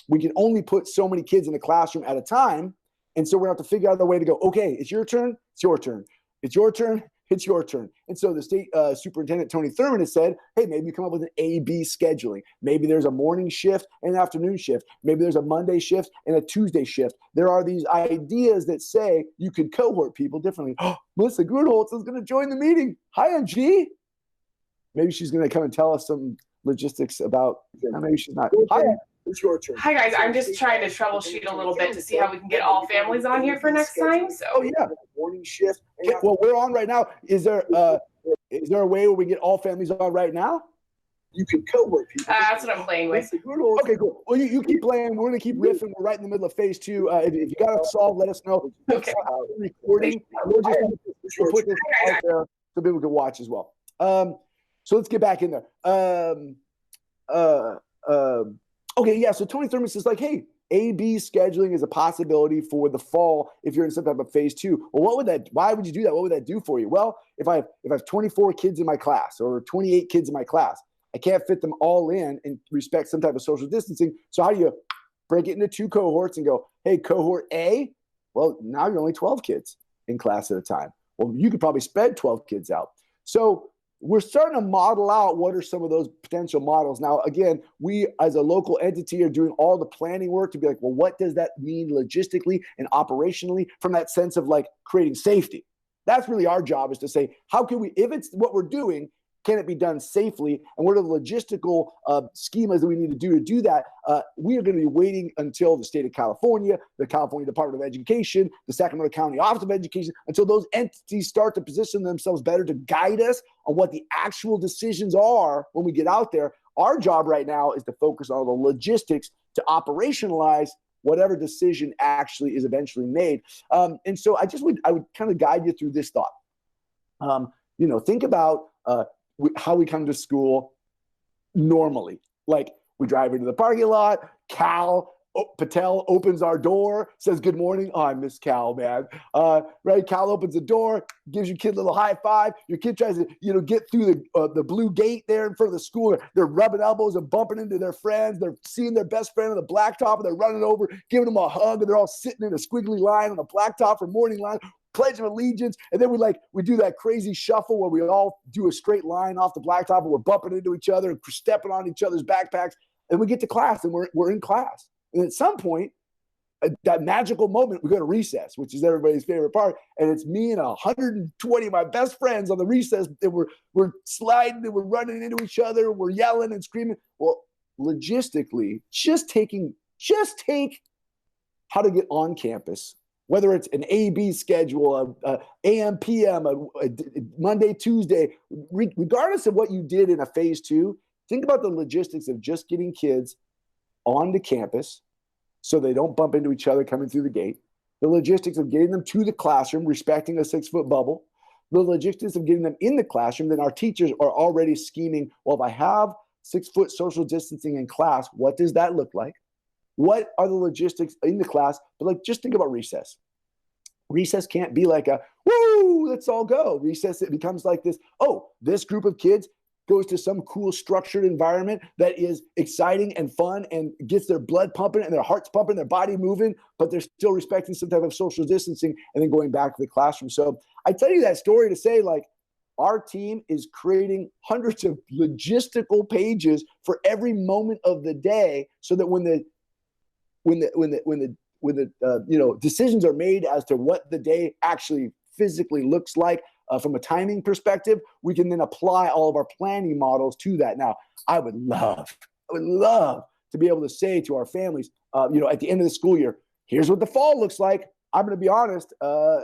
Speaker 1: we can only put so many kids in a classroom at a time. And so we're going to have to figure out a way to go, okay, it's your turn, it's your turn. It's your turn, it's your turn. And so the state superintendent, Tony Thurman, has said, hey, maybe you come up with an A-B scheduling. Maybe there's a morning shift and an afternoon shift. Maybe there's a Monday shift and a Tuesday shift. There are these ideas that say you could cohort people differently. Oh, Melissa Gruenholtz is going to join the meeting. Hi, MG. Maybe she's going to come and tell us some logistics about, maybe she's not. Hi. It's your turn.
Speaker 6: Hi guys, I'm just trying to troubleshoot a little bit to see how we can get all families on here for next time. So
Speaker 1: Oh yeah, morning shift. Well, we're on right now. Is there a way where we get all families on right now? You can co-work people.
Speaker 6: that's what I'm playing with.
Speaker 1: Okay, cool. Well, you keep playing. We're gonna keep riffing. We're right in the middle of phase 2. If you got it solved, let us know.
Speaker 6: Okay.
Speaker 1: Recording. We'll put this out there so people can watch as well. So let's get back in there. Okay, yeah. So Tony Thurman says, like, hey, A/B scheduling is a possibility for the fall if you're in some type of phase 2. Well, why would you do that? What would that do for you? Well, if I have 24 kids in my class or 28 kids in my class, I can't fit them all in and respect some type of social distancing. So how do you break it into 2 cohorts and go, hey, cohort A, well, now you're only 12 kids in class at a time. Well, you could probably spread 12 kids out. So we're starting to model out what are some of those potential models. Now, again, we as a local entity are doing all the planning work to be like, well, what does that mean logistically and operationally from that sense of like creating safety? That's really our job, is to say, how can we, if it's what we're doing, can it be done safely? And what are the logistical schemas that we need to do that? We are going to be waiting until the state of California, the California Department of Education, the Sacramento County Office of Education, until those entities start to position themselves better to guide us on what the actual decisions are when we get out there. Our job right now is to focus on the logistics to operationalize whatever decision actually is eventually made. And so I would kind of guide you through this thought. Think about how we come to school normally. Like, we drive into the parking lot, Patel opens our door, says good morning. Oh, I miss Cal, man. Right? Cal opens the door, gives your kid a little high five. Your kid tries to, get through the blue gate there in front of the school. They're rubbing elbows and bumping into their friends. They're seeing their best friend on the blacktop, and they're running over, giving them a hug, and they're all sitting in a squiggly line on the blacktop for morning line. Pledge of Allegiance, and then we do that crazy shuffle where we all do a straight line off the blacktop, and we're bumping into each other and stepping on each other's backpacks, and we get to class, and we're in class. And at some point, that magical moment, we go to recess, which is everybody's favorite part, and it's me and 120 of my best friends on the recess, and we're sliding, and we're running into each other, and we're yelling and screaming. Well, logistically, just take how to get on campus, whether it's an A/B schedule, a AM, PM, a Monday, Tuesday, regardless of what you did in a phase 2, think about the logistics of just getting kids onto campus so they don't bump into each other coming through the gate, the logistics of getting them to the classroom, respecting a 6-foot bubble, the logistics of getting them in the classroom. Then our teachers are already scheming, well, if I have 6-foot social distancing in class, what does that look like? What are the logistics in the class? But just think about recess. Recess can't be like a, woo, let's all go. Recess, it becomes like this, this group of kids goes to some cool structured environment that is exciting and fun and gets their blood pumping and their hearts pumping, their body moving, but they're still respecting some type of social distancing and then going back to the classroom. So I tell you that story to say, our team is creating hundreds of logistical pages for every moment of the day, so that when the decisions are made as to what the day actually physically looks like from a timing perspective, we can then apply all of our planning models to that. Now, I would love to be able to say to our families, at the end of the school year, here's what the fall looks like. I'm going to be honest, I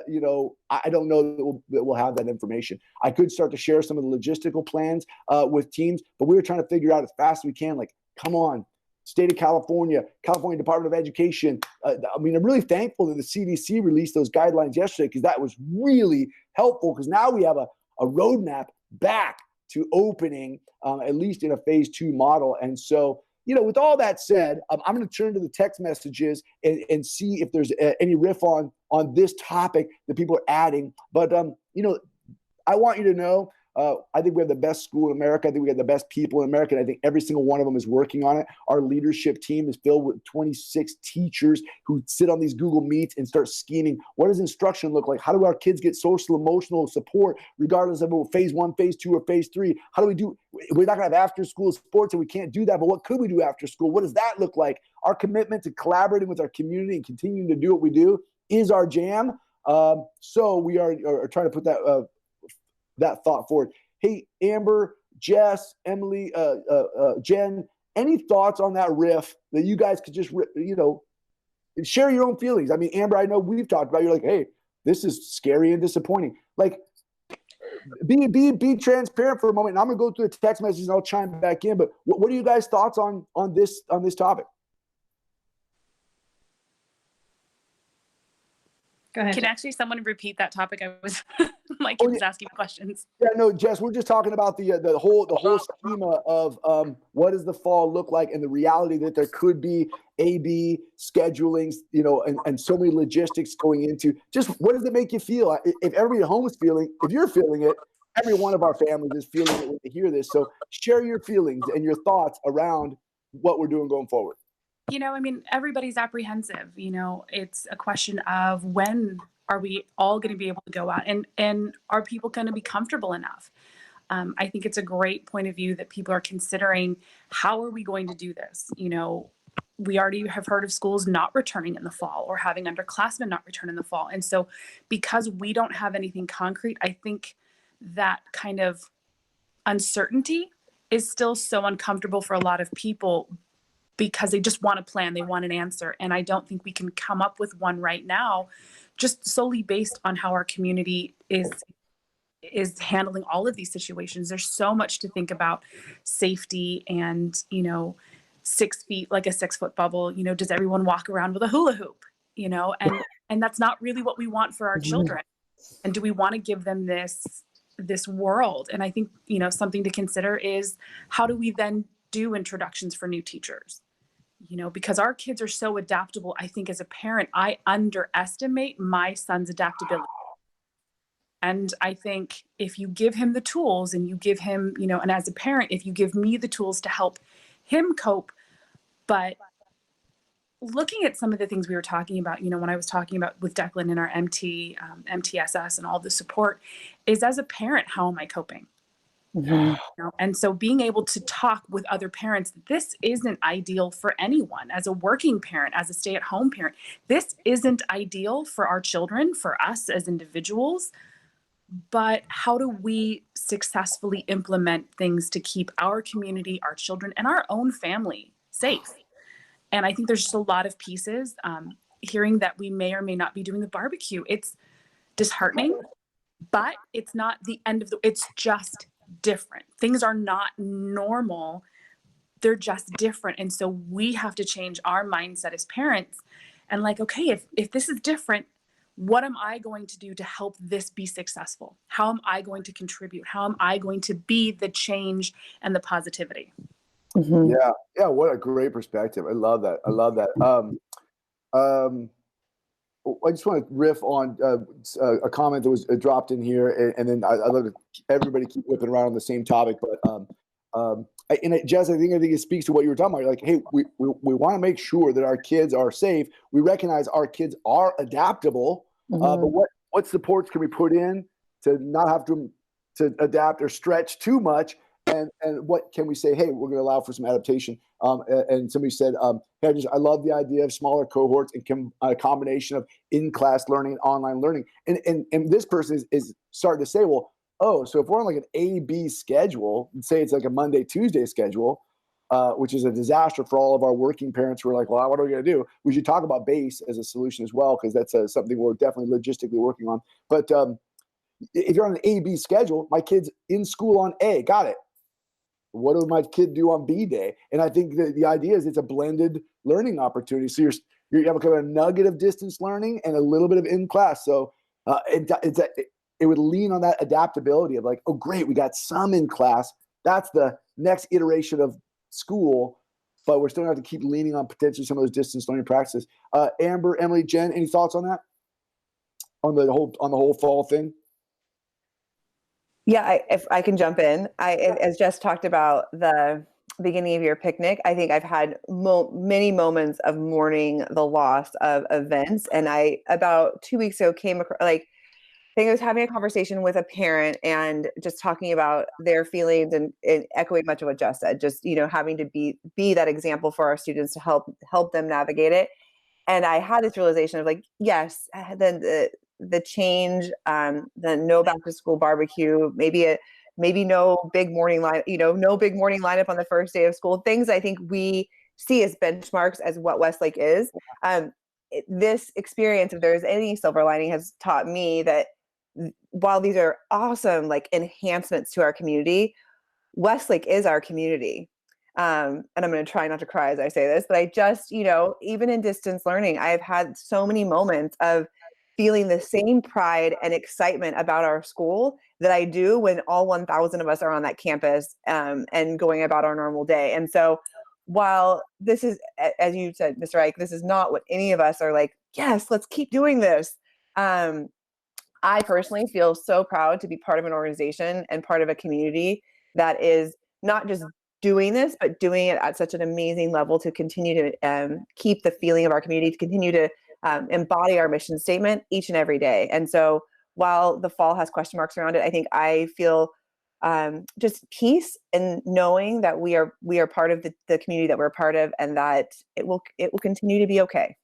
Speaker 1: don't know that we'll have that information. I could start to share some of the logistical plans with teams, but we were trying to figure out as fast as we can, come on, state of California Department of Education. I'm really thankful that the CDC released those guidelines yesterday, because that was really helpful, because now we have a roadmap back to opening, at least in a phase 2 model. And so, with all that said, I'm going to turn to the text messages and see if there's any riff on this topic that people are adding. But, I want you to know, I think we have the best school in America. I think we have the best people in America. And I think every single one of them is working on it. Our leadership team is filled with 26 teachers who sit on these Google Meets and start scheming. What does instruction look like? How do our kids get social, emotional support, regardless of phase 1, phase 2, or phase 3? How do we do? We're not going to have after school sports, and we can't do that. But what could we do after school? What does that look like? Our commitment to collaborating with our community and continuing to do what we do is our jam. So we are trying to put that thought forward. Hey, Amber, Jess, Emily, Jen, any thoughts on that riff that you guys could just, share your own feelings? I mean, Amber, I know we've talked about, you're like, hey, this is scary and disappointing. Like, be transparent for a moment. And I'm going to go through the text messages and I'll chime back in. But what are you guys' thoughts on this topic?
Speaker 2: Go ahead.
Speaker 5: Can actually someone repeat that topic? I was my kid was asking questions.
Speaker 1: Yeah, no, Jess, we're just talking about the whole schema of what does the fall look like, and the reality that there could be A/B schedulings, and so many logistics going into. Just what does it make you feel? If everybody at home is feeling, if you're feeling it, every one of our families is feeling it when they hear this. So share your feelings and your thoughts around what we're doing going forward.
Speaker 5: I mean, everybody's apprehensive. It's a question of when are we all going to be able to go out, and are people going to be comfortable enough? I think it's a great point of view that people are considering, how are we going to do this? We already have heard of schools not returning in the fall, or having underclassmen not return in the fall. And so because we don't have anything concrete, I think that kind of uncertainty is still so uncomfortable for a lot of people, because they just want a plan, they want an answer. And I don't think we can come up with one right now, just solely based on how our community is handling all of these situations. There's so much to think about: safety and, 6 feet, like a 6-foot bubble. Does everyone walk around with a hula hoop? And that's not really what we want for our children. And do we want to give them this world? And I think, something to consider is, how do we then do introductions for new teachers? Because our kids are so adaptable. I think as a parent, I underestimate my son's adaptability. And I think if you give him the tools, and you give him, and as a parent, if you give me the tools to help him cope. But looking at some of the things we were talking about, when I was talking about with Declan and our MTSS and all the support, is, as a parent, how am I coping? And so being able to talk with other parents, this isn't ideal for anyone. As a working parent, as a stay-at-home parent, this isn't ideal for our children, for us as individuals. But how do we successfully implement things to keep our community, our children, and our own family safe? And I think there's just a lot of pieces. Hearing that we may or may not be doing the barbecue, it's disheartening, but it's not the end of it's just different. Things are not normal. They're just different. And so we have to change our mindset as parents, and okay, if this is different, what am I going to do to help this be successful? How am I going to contribute? How am I going to be the change and the positivity?
Speaker 3: Mm-hmm.
Speaker 1: Yeah. What a great perspective. I love that. I just want to riff on a comment that was dropped in here, and then I love everybody keep whipping around on the same topic. But Jess, I think it speaks to what you were talking about. Like, hey, we want to make sure that our kids are safe. We recognize our kids are adaptable, but what supports can we put in to not have to adapt or stretch too much? And what can we say? Hey, we're going to allow for some adaptation. And somebody said, hey, I love the idea of smaller cohorts and a combination of in-class learning and online learning. And this person is starting to say, well, so if we're on like an A-B schedule, say it's like a Monday, Tuesday schedule, which is a disaster for all of our working parents who are like, well, what are we going to do? We should talk about BASE as a solution as well, because that's something we're definitely logistically working on. But if you're on an A-B schedule, my kid's in school on A, got it. What do my kid do on B day? And I think the idea is it's a blended learning opportunity. So you have a kind of a nugget of distance learning and a little bit of in class. So it would lean on that adaptability of like, oh, great, we got some in class. That's the next iteration of school, but we're still going to have to keep leaning on potentially some of those distance learning practices. Amber, Emily, Jen, any thoughts on that? On the whole fall thing?
Speaker 3: Yeah, if I can jump in, as Jess talked about the beginning of your picnic, I think I've had many moments of mourning the loss of events. And about 2 weeks ago, came across, I think I was having a conversation with a parent and just talking about their feelings and echoing much of what Jess said, just, having to be that example for our students to help them navigate it. And I had this realization of yes, then the change, the no back to school barbecue, maybe maybe no big morning no big morning lineup on the first day of school, things I think we see as benchmarks as what Westlake is. This experience, if there's any silver lining, has taught me that while these are awesome, like enhancements to our community, Westlake is our community. And I'm going to try not to cry as I say this, but I just, even in distance learning, I've had so many moments of feeling the same pride and excitement about our school that I do when all 1,000 of us are on that campus and going about our normal day. And so while this is, as you said, Mr. Ike, this is not what any of us are like, yes, let's keep doing this. I personally feel so proud to be part of an organization and part of a community that is not just doing this, but doing it at such an amazing level to continue to keep the feeling of our community, to continue to embody our mission statement each and every day. And so while the fall has question marks around it, I think I feel just peace in knowing that we are part of the community that we're part of, and that it will continue to be okay.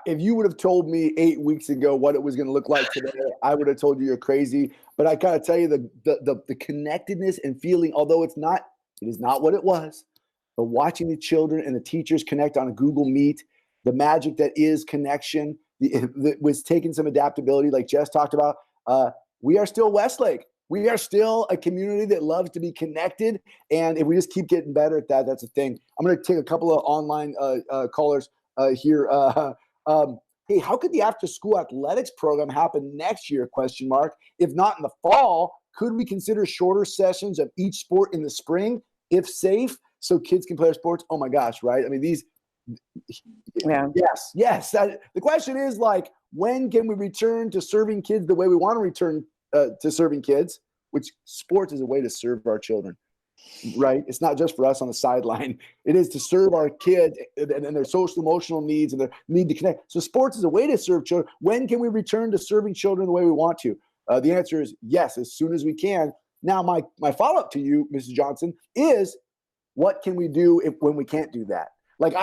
Speaker 1: If you would have told me 8 weeks ago what it was going to look like today, I would have told you you're crazy. But I gotta tell you, the connectedness and feeling, although it is not what it was, but watching the children and the teachers connect on a Google Meet, the magic that is connection, it was taking some adaptability, like Jess talked about. We are still Westlake. We are still a community that loves to be connected. And if we just keep getting better at that, that's a thing. I'm going to take a couple of online callers here. Hey, how could the after-school athletics program happen next year? ? If not in the fall, could we consider shorter sessions of each sport in the spring, if safe, so kids can play their sports? Oh my gosh, right? I mean, yes. The question is, like, when can we return to serving kids the way we want to return to serving kids? Which sports is a way to serve our children, right? It's not just for us on the sideline. It is to serve our kids and their social emotional needs and their need to connect. So sports is a way to serve children. When can we return to serving children the way we want to? The answer is yes, as soon as we can. Now, my follow-up to you, Mrs. Johnson, is what can we do when we can't do that? Like,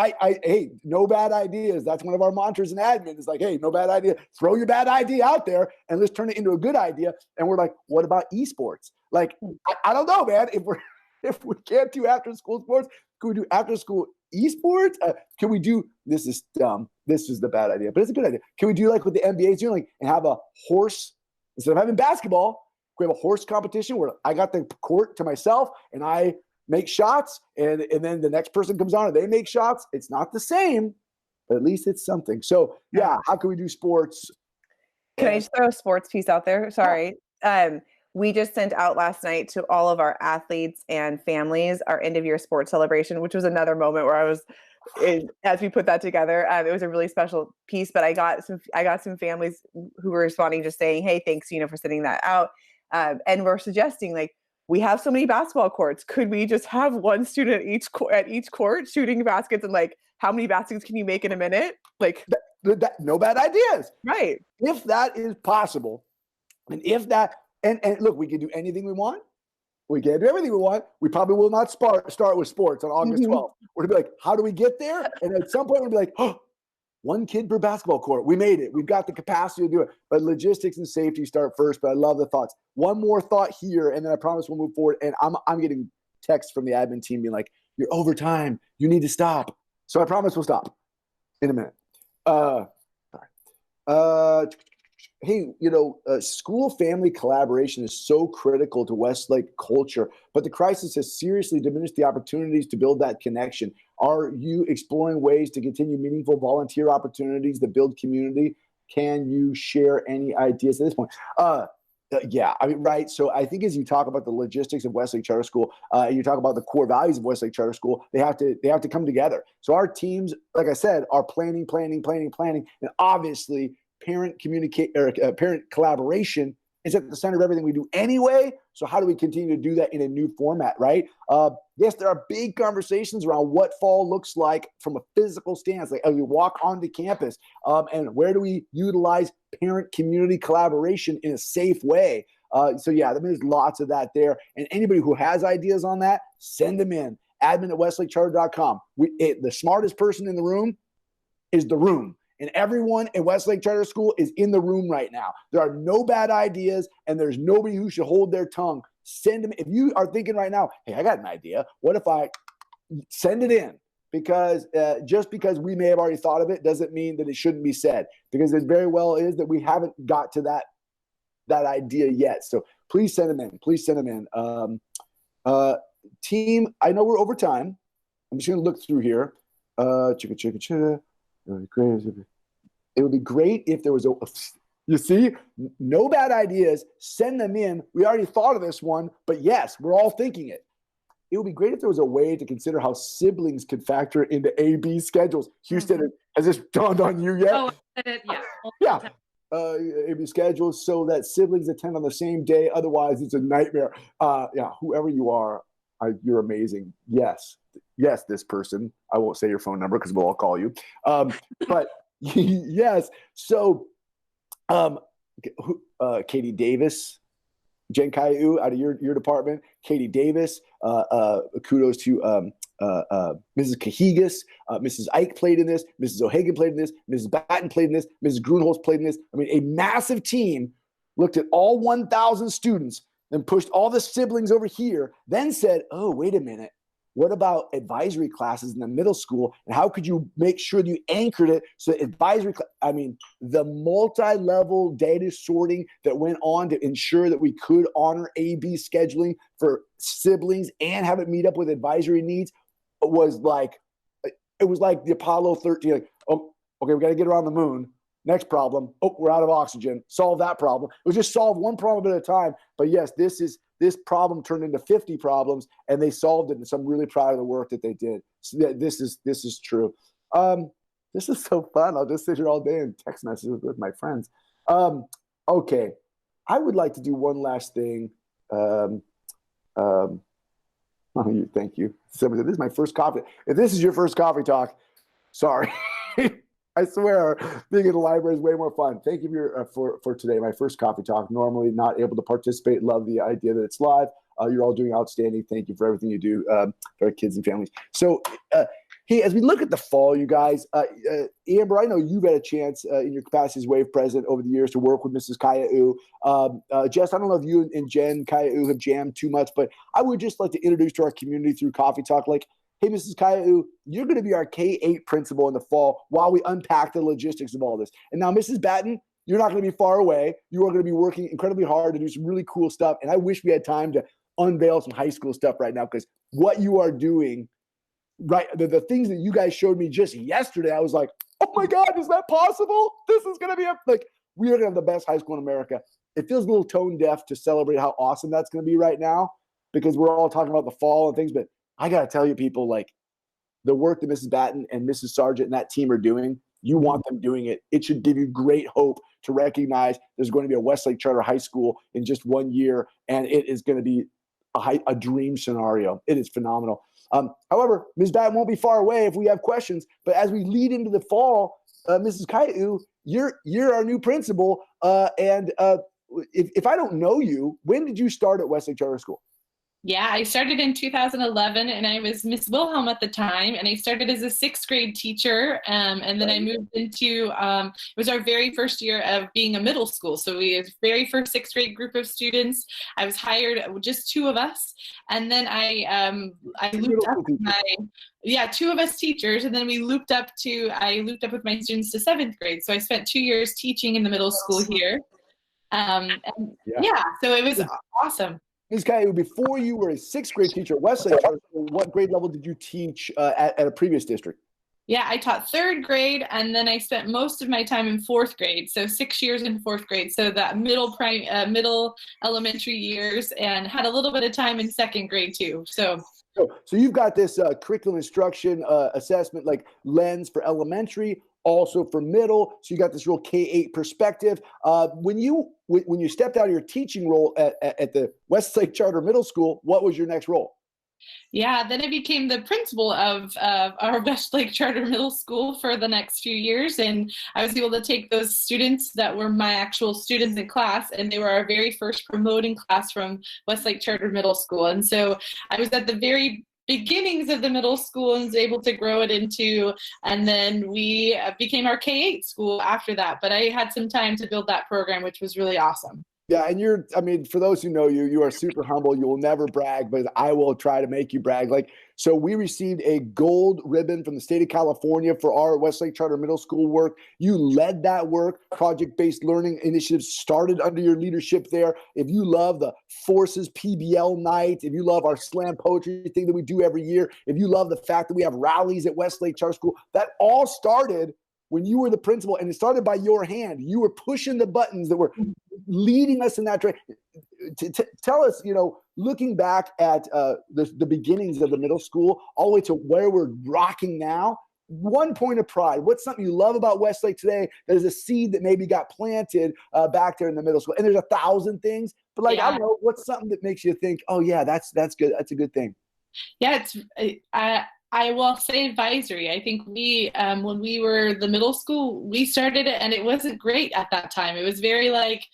Speaker 1: hey, no bad ideas. That's one of our mantras in admin. It's like, hey, no bad idea. Throw your bad idea out there and let's turn it into a good idea. And we're like, what about esports? Like, I don't know, man. If we can't do after-school sports, can we do after-school esports? Can we do, this is dumb. This is the bad idea, but it's a good idea. Can we do like what the NBA is doing, like, and have a horse, instead of having basketball, we have a horse competition where I got the court to myself and I make shots, and then the next person comes on and they make shots. It's not the same, but at least it's something. So yeah, how can we do sports?
Speaker 3: Can I just throw a sports piece out there? Sorry. We just sent out last night to all of our athletes and families our end of year sports celebration, which was another moment where I was, as we put that together, it was a really special piece. But I got some families who were responding, just saying, "Hey, thanks, for sending that out." And we're suggesting, like, we have so many basketball courts. Could we just have one student at each court shooting baskets, and like, how many baskets can you make in a minute? Like,
Speaker 1: no bad ideas,
Speaker 3: right?
Speaker 1: If that is possible, and if that, and look, we can do anything we want. We can't do everything we want. We probably will not start with sports on August 12th. We're gonna be like, how do we get there? And at some point, we'll be like, oh, one kid per basketball court. We made it. We've got the capacity to do it. But logistics and safety start first. But I love the thoughts. One more thought here, and then I promise we'll move forward. And I'm getting texts from the admin team being like, "You're over time. You need to stop." So I promise we'll stop in a minute. Hey, school family collaboration is so critical to Westlake culture, but the crisis has seriously diminished the opportunities to build that connection. Are you exploring ways to continue meaningful volunteer opportunities that build community? Can you share any ideas at this point? Yeah, I mean, right. So I think as you talk about the logistics of Westlake Charter School, you talk about the core values of Westlake Charter School, they have to come together. So our teams, like I said, are planning, and obviously parent collaboration is at the center of everything we do anyway. So how do we continue to do that in a new format, right? Yes, there are big conversations around what fall looks like from a physical stance, like as we walk onto campus, and where do we utilize parent community collaboration in a safe way. So yeah, there's lots of that there. And anybody who has ideas on that, send them in. admin@westlakecharter.com. The smartest person in the room is the room. And everyone at Westlake Charter School is in the room right now. There are no bad ideas, and there's nobody who should hold their tongue. Send them. If you are thinking right now, hey, I got an idea. What if I send it in? Because just because we may have already thought of it doesn't mean that it shouldn't be said, because it very well is that we haven't got to that idea yet. So please send them in. Please send them in. Team, I know we're over time. I'm just going to look through here. It would be great if there was you see, no bad ideas. Send them in. We already thought of this one, but yes, we're all thinking it. It would be great if there was a way to consider how siblings could factor into AB schedules. Houston, has this dawned on you yet?
Speaker 2: Oh, yeah.
Speaker 1: Yeah. AB schedules so that siblings attend on the same day. Otherwise, it's a nightmare. Yeah, whoever you are, you're amazing. Yes, this person. I won't say your phone number because we'll all call you. But yes. So, Katie Davis, Jen Caillou out of your department, Katie Davis, kudos to Mrs. Cahigas, Mrs. Ike played in this, Mrs. O'Hagan played in this, Mrs. Batten played in this, Mrs. Grunholz played in this. I mean, a massive team looked at all 1,000 students and pushed all the siblings over here, then said, oh, wait a minute. What about advisory classes in the middle school? And how could you make sure that you anchored it so that the multi-level data sorting that went on to ensure that we could honor AB scheduling for siblings and have it meet up with advisory needs was like the Apollo 13. Like, oh, okay, we got to get around the moon. Next problem. Oh, we're out of oxygen. Solve that problem. It was just solve one problem at a time. But yes, this problem turned into 50 problems, and they solved it. And so I'm really proud of the work that they did. So this is true. This is so fun. I'll just sit here all day and text messages with my friends. Okay, I would like to do one last thing. Thank you. Somebody said, this is my first coffee. If this is your first coffee talk, sorry. I swear, being in the library is way more fun. Thank you for today, my first coffee talk. Normally not able to participate. Love the idea that it's live. You're all doing outstanding. Thank you for everything you do for our kids and families. So, hey, as we look at the fall, you guys, Amber, I know you've had a chance in your capacity as WAVE president over the years to work with Mrs. Caillou. Jess, I don't know if you and Jen Caillou have jammed too much, but I would just like to introduce to our community through Coffee Talk, like, hey, Mrs. Caillou, you're going to be our K-8 principal in the fall while we unpack the logistics of all this. And now, Mrs. Batten, you're not going to be far away. You are going to be working incredibly hard to do some really cool stuff. And I wish we had time to unveil some high school stuff right now, because what you are doing, right, the things that you guys showed me just yesterday, I was like, oh my God, is that possible? This is going to be we are going to have the best high school in America. It feels a little tone deaf to celebrate how awesome that's going to be right now, because we're all talking about the fall and things, but I got to tell you, people, like, the work that Mrs. Batten and Mrs. Sargent and that team are doing, you want them doing it. It should give you great hope to recognize there's going to be a Westlake Charter High School in just 1 year, and it is going to be a dream scenario. It is phenomenal. However, Ms. Batten won't be far away if we have questions. But as we lead into the fall, Mrs. Caillou, you're our new principal. And if I don't know you, when did you start at Westlake Charter School?
Speaker 4: Yeah, I started in 2011, and I was Miss Wilhelm at the time, and I started as a 6th grade teacher, and then I moved into, it was our very first year of being a middle school, so we had very first 6th grade group of students. I was hired, just 2 of us, and then I looped up with 2 of us teachers, and then I looped up with my students to 7th grade, so I spent 2 years teaching in the middle school here, so it was awesome.
Speaker 1: Ms. Caillou, before you were a 6th grade teacher at Westlake, what grade level did you teach at a previous district?
Speaker 4: Yeah, I taught 3rd grade, and then I spent most of my time in 4th grade, so 6 years in 4th grade, so that middle elementary years, and had a little bit of time in 2nd grade too. So
Speaker 1: you've got this curriculum instruction assessment like lens for elementary, also for middle. So you got this real K-8 perspective. When you stepped out of your teaching role at the Westlake Charter Middle School, what was your next role?
Speaker 4: Yeah, then I became the principal of our Westlake Charter Middle School for the next few years, and I was able to take those students that were my actual students in class, and they were our very first promoting class from Westlake Charter Middle School. And so I was at the very beginnings of the middle school and was able to grow it into, and then we became our K-8 school after that. But I had some time to build that program, which was really awesome.
Speaker 1: Yeah, and I mean, for those who know you, you are super humble. You will never brag, but I will try to make you brag. Like, so we received a gold ribbon from the state of California for our Westlake Charter Middle School work. You led that work. Project-based learning initiatives started under your leadership there. If you love the Forces PBL night, if you love our slam poetry thing that we do every year, if you love the fact that we have rallies at Westlake Charter School, that all started when you were the principal, and it started by your hand. You were pushing the buttons that were leading us in that direction. Tell us, looking back at the beginnings of the middle school, all the way to where we're rocking now, one point of pride. What's something you love about Westlake today that is a seed that maybe got planted back there in the middle school? And there's 1,000 things, but I don't know, what's something that makes you think, oh yeah, that's good. That's a good thing.
Speaker 4: Yeah, I will say advisory. I think we, when we were the middle school, we started it and it wasn't great at that time. It was very like,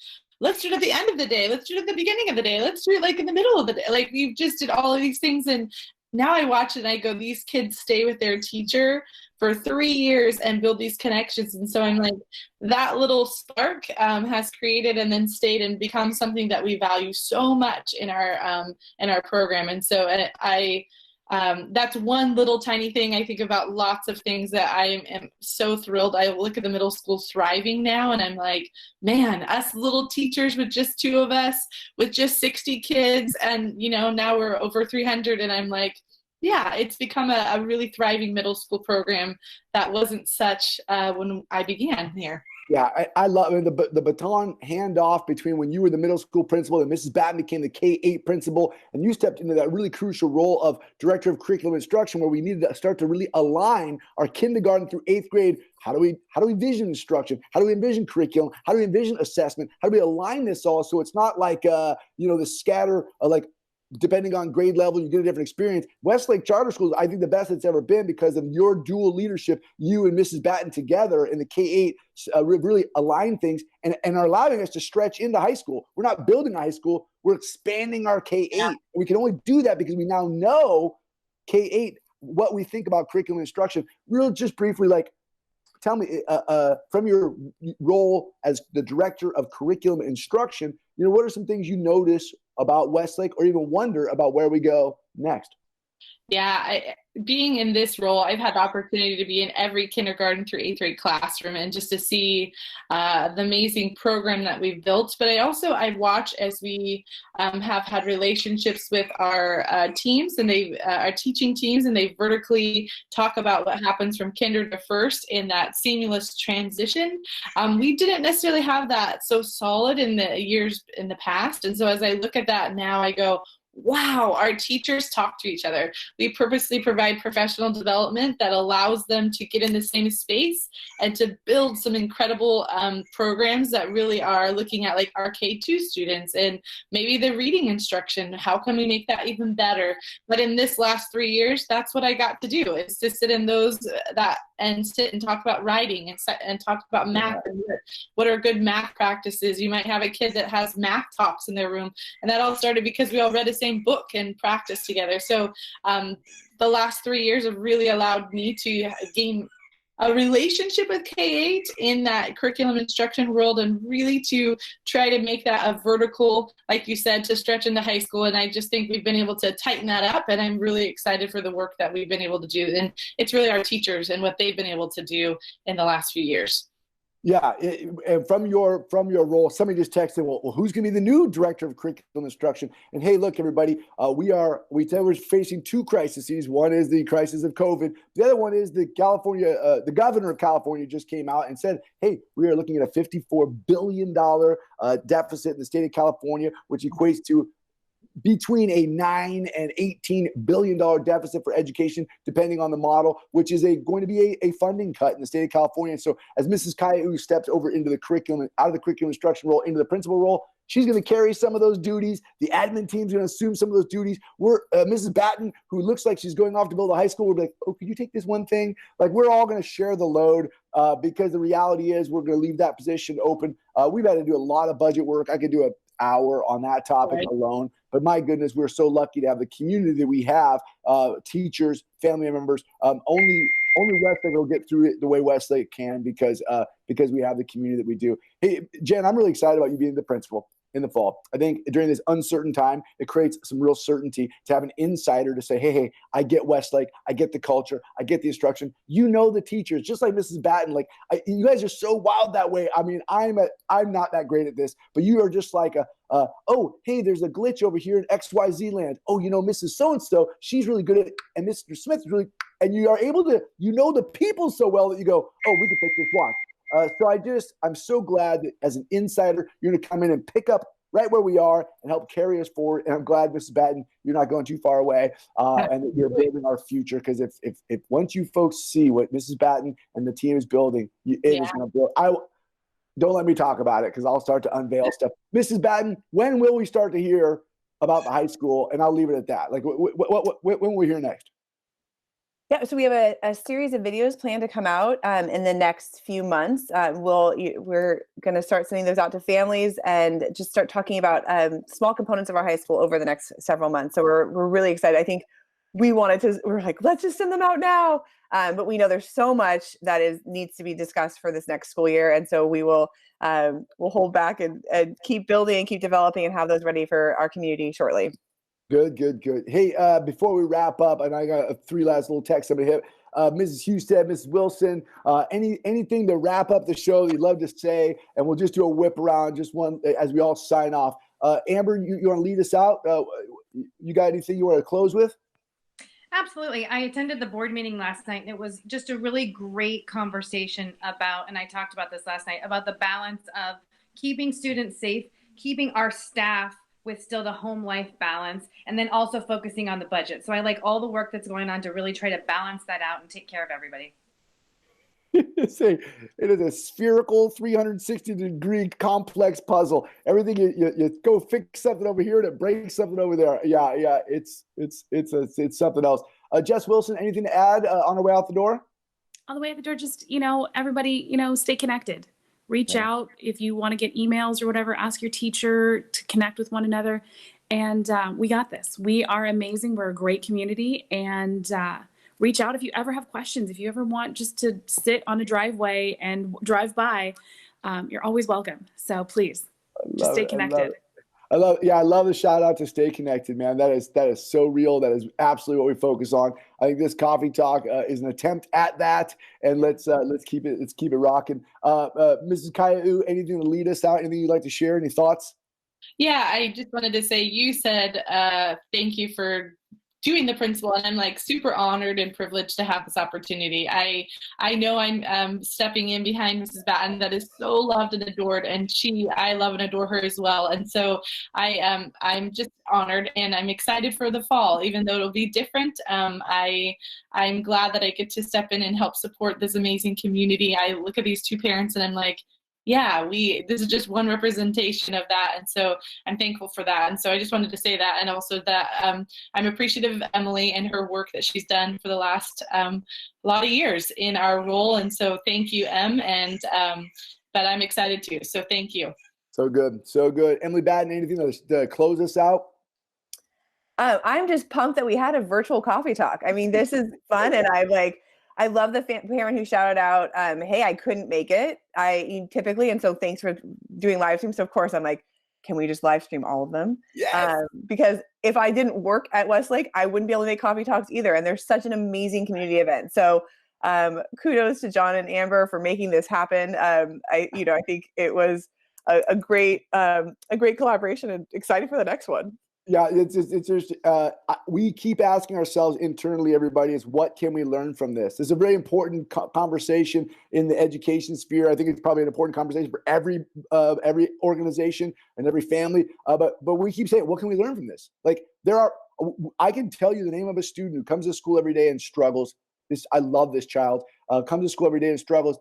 Speaker 4: let's do it at the end of the day. Let's do it at the beginning of the day. Let's do it like in the middle of the day. Like we just did all of these things. And now I watch it and I go, these kids stay with their teacher for 3 years and build these connections. And so I'm like, that little spark has created and then stayed and become something that we value so much in our program. And so that's one little tiny thing. I think about lots of things that I am so thrilled. I look at the middle school thriving now and I'm like, man, us little teachers with just 2 of us, with just 60 kids, and now we're over 300, and I'm like, yeah, it's become a really thriving middle school program that wasn't such when I began here.
Speaker 1: Yeah, I love the baton handoff between when you were the middle school principal and Mrs. Batten became the K-8 principal, and you stepped into that really crucial role of director of curriculum instruction, where we needed to start to really align our kindergarten through 8th grade. How do we envision instruction? How do we envision curriculum? How do we envision assessment? How do we align this all so it's not like the scatter like, depending on grade level, you get a different experience. Westlake Charter School is, I think, the best it's ever been because of your dual leadership. You and Mrs. Batten together in the K-8 really align things and are allowing us to stretch into high school. We're not building a high school. We're expanding our K-8. Yeah. We can only do that because we now know K-8, what we think about curriculum instruction. Real just briefly, like, tell me, from your role as the director of curriculum instruction, what are some things you notice about Westlake or even wonder about where we go next?
Speaker 4: Yeah, being in this role, I've had the opportunity to be in every kindergarten through 8th grade classroom and just to see the amazing program that we've built. But I watch as we have had relationships with our teams and our teaching teams, and they vertically talk about what happens from kinder to first in that seamless transition. We didn't necessarily have that so solid in the years in the past. And so as I look at that now, I go, wow, our teachers talk to each other. We purposely provide professional development that allows them to get in the same space and to build some incredible programs that really are looking at like our K-2 students and maybe the reading instruction. How can we make that even better? But in this last 3 years, that's what I got to do, is to sit in those and sit and talk about writing and talk about math and what are good math practices. You might have a kid that has math talks in their room, and that all started because we all read a same book and practice together. So the last 3 years have really allowed me to gain a relationship with K-8 in that curriculum instruction world and really to try to make that a vertical, like you said, to stretch into high school. And I just think we've been able to tighten that up, and I'm really excited for the work that we've been able to do. And it's really our teachers and what they've been able to do in the last few years.
Speaker 1: Yeah, and from your role, somebody just texted, well, who's going to be the new director of curriculum instruction? And hey, look, everybody, we're facing 2 crises. One is the crisis of COVID. The other one is the governor of California just came out and said, hey, we are looking at a $54 billion deficit in the state of California, which equates to between a $9 and $18 billion deficit for education, depending on the model, which is going to be a funding cut in the state of California. And so as Mrs. Kaya steps over into the curriculum, out of the curriculum instruction role into the principal role, she's going to carry some of those duties. The admin team's going to assume some of those duties. Mrs. Batten, who looks like she's going off to build a high school, will be like, oh, could you take this one thing? Like, we're all going to share the load because the reality is we're going to leave that position open. We've had to do a lot of budget work. I could do an hour on that topic alone. But my goodness, we're so lucky to have the community that we have, teachers, family members. Only Westlake will get through it the way Westlake can because because we have the community that we do. Hey, Jen, I'm really excited about you being the principal in the fall. I think during this uncertain time, it creates some real certainty to have an insider to say, hey, I get Westlake. I get the culture. I get the instruction. You know the teachers, just like Mrs. Batten. Like you guys are so wild that way. I mean, I'm not that great at this, but you are just like oh, hey, there's a glitch over here in XYZ land. Oh, Mrs. So-and-so, she's really good at it. And Mr. Smith is really, and you are able to, the people so well that you go, oh, we can fix this one. So I'm so glad that as an insider, you're going to come in and pick up right where we are and help carry us forward. And I'm glad, Mrs. Batten, you're not going too far away and that you're building our future. Because if once you folks see what Mrs. Batten and the team is building, it is going to build. Don't let me talk about it because I'll start to unveil stuff. Mrs. Batten, when will we start to hear about the high school? And I'll leave it at that. Like, when will we hear next?
Speaker 3: Yeah, so we have a series of videos planned to come out in the next few months. We're going to start sending those out to families and just start talking about small components of our high school over the next several months. So we're really excited. I think we're like, let's just send them out now. But we know there's so much that needs to be discussed for this next school year, and so we'll hold back and keep building and keep developing and have those ready for our community shortly.
Speaker 1: Good. Hey, before we wrap up, and I got 3 last little texts I'm gonna hit. Mrs. Husted, Mrs. Wilson, anything to wrap up the show that you'd love to say, and we'll just do a whip around, just one as we all sign off. Amber, you want to lead us out? You got anything you want to close with?
Speaker 2: Absolutely. I attended the board meeting last night, and it was just a really great conversation about, and I talked about this last night, about the balance of keeping students safe, keeping our staff with still the home life balance, and then also focusing on the budget. So I like all the work that's going on to really try to balance that out and take care of everybody.
Speaker 1: Say it is a spherical 360-degree complex puzzle. Everything you go fix something over here and it breaks something over there. Yeah, it's something else. Jess Wilson, anything to add on our way out the door?
Speaker 5: On the way out the door, just everybody, stay connected. Reach out if you want to get emails or whatever. Ask your teacher to connect with one another, and we got this. We are amazing. We're a great community, and reach out if you ever have questions. If you ever want just to sit on a driveway and drive by, you're always welcome. So please, just stay connected.
Speaker 1: I love the shout out to stay connected, man. That is so real. That is absolutely what we focus on. I think this coffee talk is an attempt at that, and let's keep it rocking. Mrs. Kaya'u, anything to lead us out? Anything you'd like to share? Any thoughts?
Speaker 4: Yeah, I just wanted to say, you said thank you for doing the principal, and I'm like super honored and privileged to have this opportunity. I know I'm stepping in behind Mrs. Batten, that is so loved and adored, and I love and adore her as well. And so I'm just honored, and I'm excited for the fall, even though it'll be different. I'm glad that I get to step in and help support this amazing community. I look at these 2 parents and I'm like, yeah, this is just one representation of that. And so I'm thankful for that. And so I just wanted to say that. And also that I'm appreciative of Emily and her work that she's done for the last lot of years in our role. And so thank you, Em. And but I'm excited too. So thank you. So good. Emily Batten, anything to close us out?
Speaker 3: I'm just pumped that we had a virtual coffee talk. I mean, this is fun. And I love the parent who shouted out, hey, I couldn't make it. I typically, and so thanks for doing live stream. So of course I'm like, can we just live stream all of them?
Speaker 1: Yes.
Speaker 3: Because if I didn't work at Westlake, I wouldn't be able to make coffee talks either. And there's such an amazing community event. So kudos to John and Amber for making this happen. I think it was a great collaboration, and excited for the next one.
Speaker 1: Yeah, it's just we keep asking ourselves internally, everybody, is what can we learn from this? It's a very important conversation in the education sphere. I think it's probably an important conversation for every organization and every family. But we keep saying, what can we learn from this? Like I can tell you the name of a student who comes to school every day and struggles. I love this child. Comes to school every day and struggles.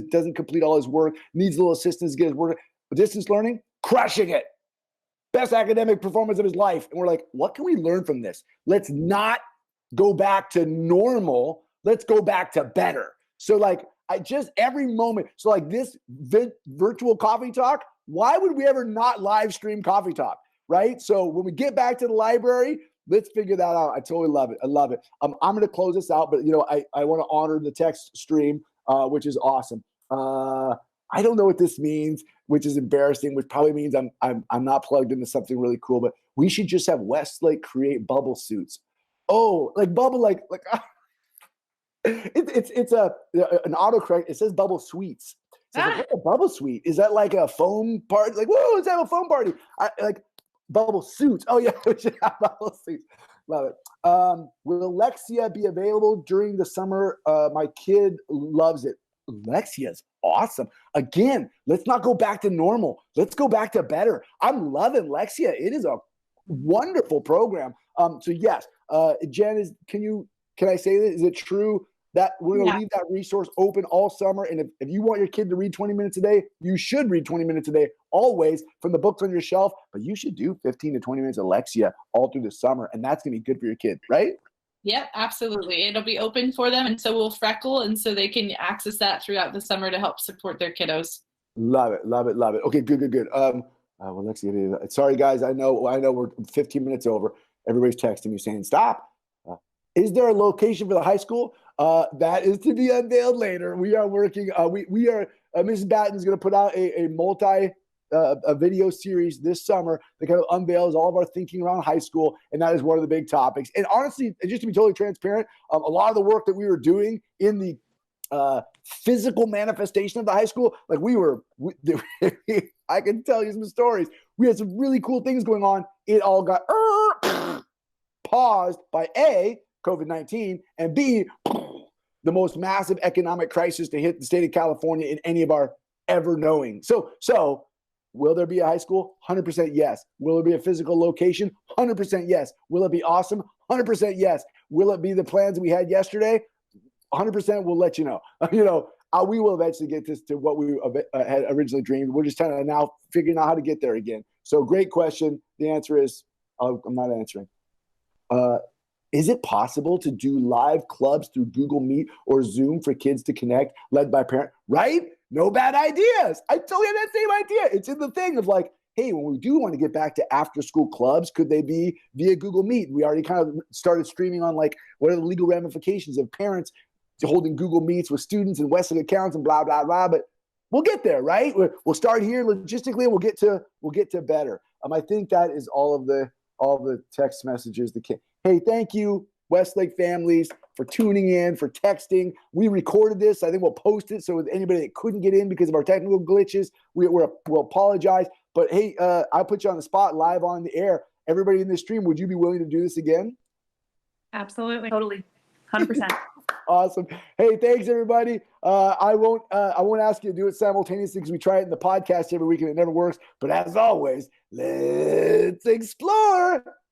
Speaker 1: Doesn't complete all his work. Needs a little assistance to get his work. Distance learning, crushing it. Best academic performance of his life. And we're like, what can we learn from this? Let's not go back to normal. Let's go back to better. So every moment. So like this virtual coffee talk, why would we ever not live stream coffee talk? Right? So when we get back to the library, let's figure that out. I totally love it. I love it. I'm going to close this out, but I want to honor the text stream, which is awesome. I don't know what this means, which is embarrassing, which probably means I'm not plugged into something really cool, but we should just have Westlake create bubble suits. Oh, like bubble, like it's an autocorrect. It says bubble sweets. So it's like, what's a bubble sweet? Is that like a foam party? Like, whoa, let's have a foam party. Like bubble suits. Oh yeah, we should have bubble suits. Love it. Will Lexia be available during the summer? My kid loves it. Lexia's awesome. Again, let's not go back to normal. Let's go back to better. I'm loving Lexia. It is a wonderful program. So yes, Jen, can I say this? Is it true that we're going to leave that resource open all summer? And if you want your kid to read 20 minutes a day, you should read 20 minutes a day always from the books on your shelf, but you should do 15 to 20 minutes of Lexia all through the summer. And that's going to be good for your kid, right?
Speaker 4: Yep, absolutely. It'll be open for them, and so will Freckle, and so they can access that throughout the summer to help support their kiddos.
Speaker 1: Love it, love it, love it. Okay, good. Well, Lexia, sorry guys, I know we're 15 minutes over. Everybody's texting me saying, stop. Is there a location for the high school? That is to be unveiled later. We are working. Mrs. Batten's going to put out a video series this summer that kind of unveils all of our thinking around high school, and that is one of the big topics. And honestly, just to be totally transparent, a lot of the work that we were doing in the physical manifestation of the high school, like I can tell you some stories. We had some really cool things going on. It all got paused by A, COVID-19, and B, the most massive economic crisis to hit the state of California in any of our ever knowing. So will there be a high school? 100% yes. Will there be a physical location? 100% yes. Will it be awesome? 100% yes. Will it be the plans we had yesterday? 100% we'll let you know. We will eventually get this to what we had originally dreamed. We're just kind of now figuring out how to get there again. So great question. The answer is, I'm not answering. Is it possible to do live clubs through Google Meet or Zoom for kids to connect, led by parents? Right? No bad ideas. I totally have that same idea. It's in the thing of like, hey, when we do want to get back to after school clubs, could they be via Google Meet? We already kind of started streaming on like, what are the legal ramifications of parents holding Google Meets with students and Westlake accounts and blah, blah, blah. But we'll get there, right? We'll start here logistically and we'll get to better. I think that is all of the text messages that came. Hey, thank you, Westlake families, for tuning in, for texting. We recorded this. I think we'll post it. So with anybody that couldn't get in because of our technical glitches, we'll apologize. But hey, I put you on the spot live on the air. Everybody in this stream, would you be willing to do this again?
Speaker 2: Absolutely.
Speaker 5: Totally. 100%.
Speaker 1: Awesome. Hey, thanks everybody. I won't ask you to do it simultaneously because we try it in the podcast every week and it never works. But as always, let's explore.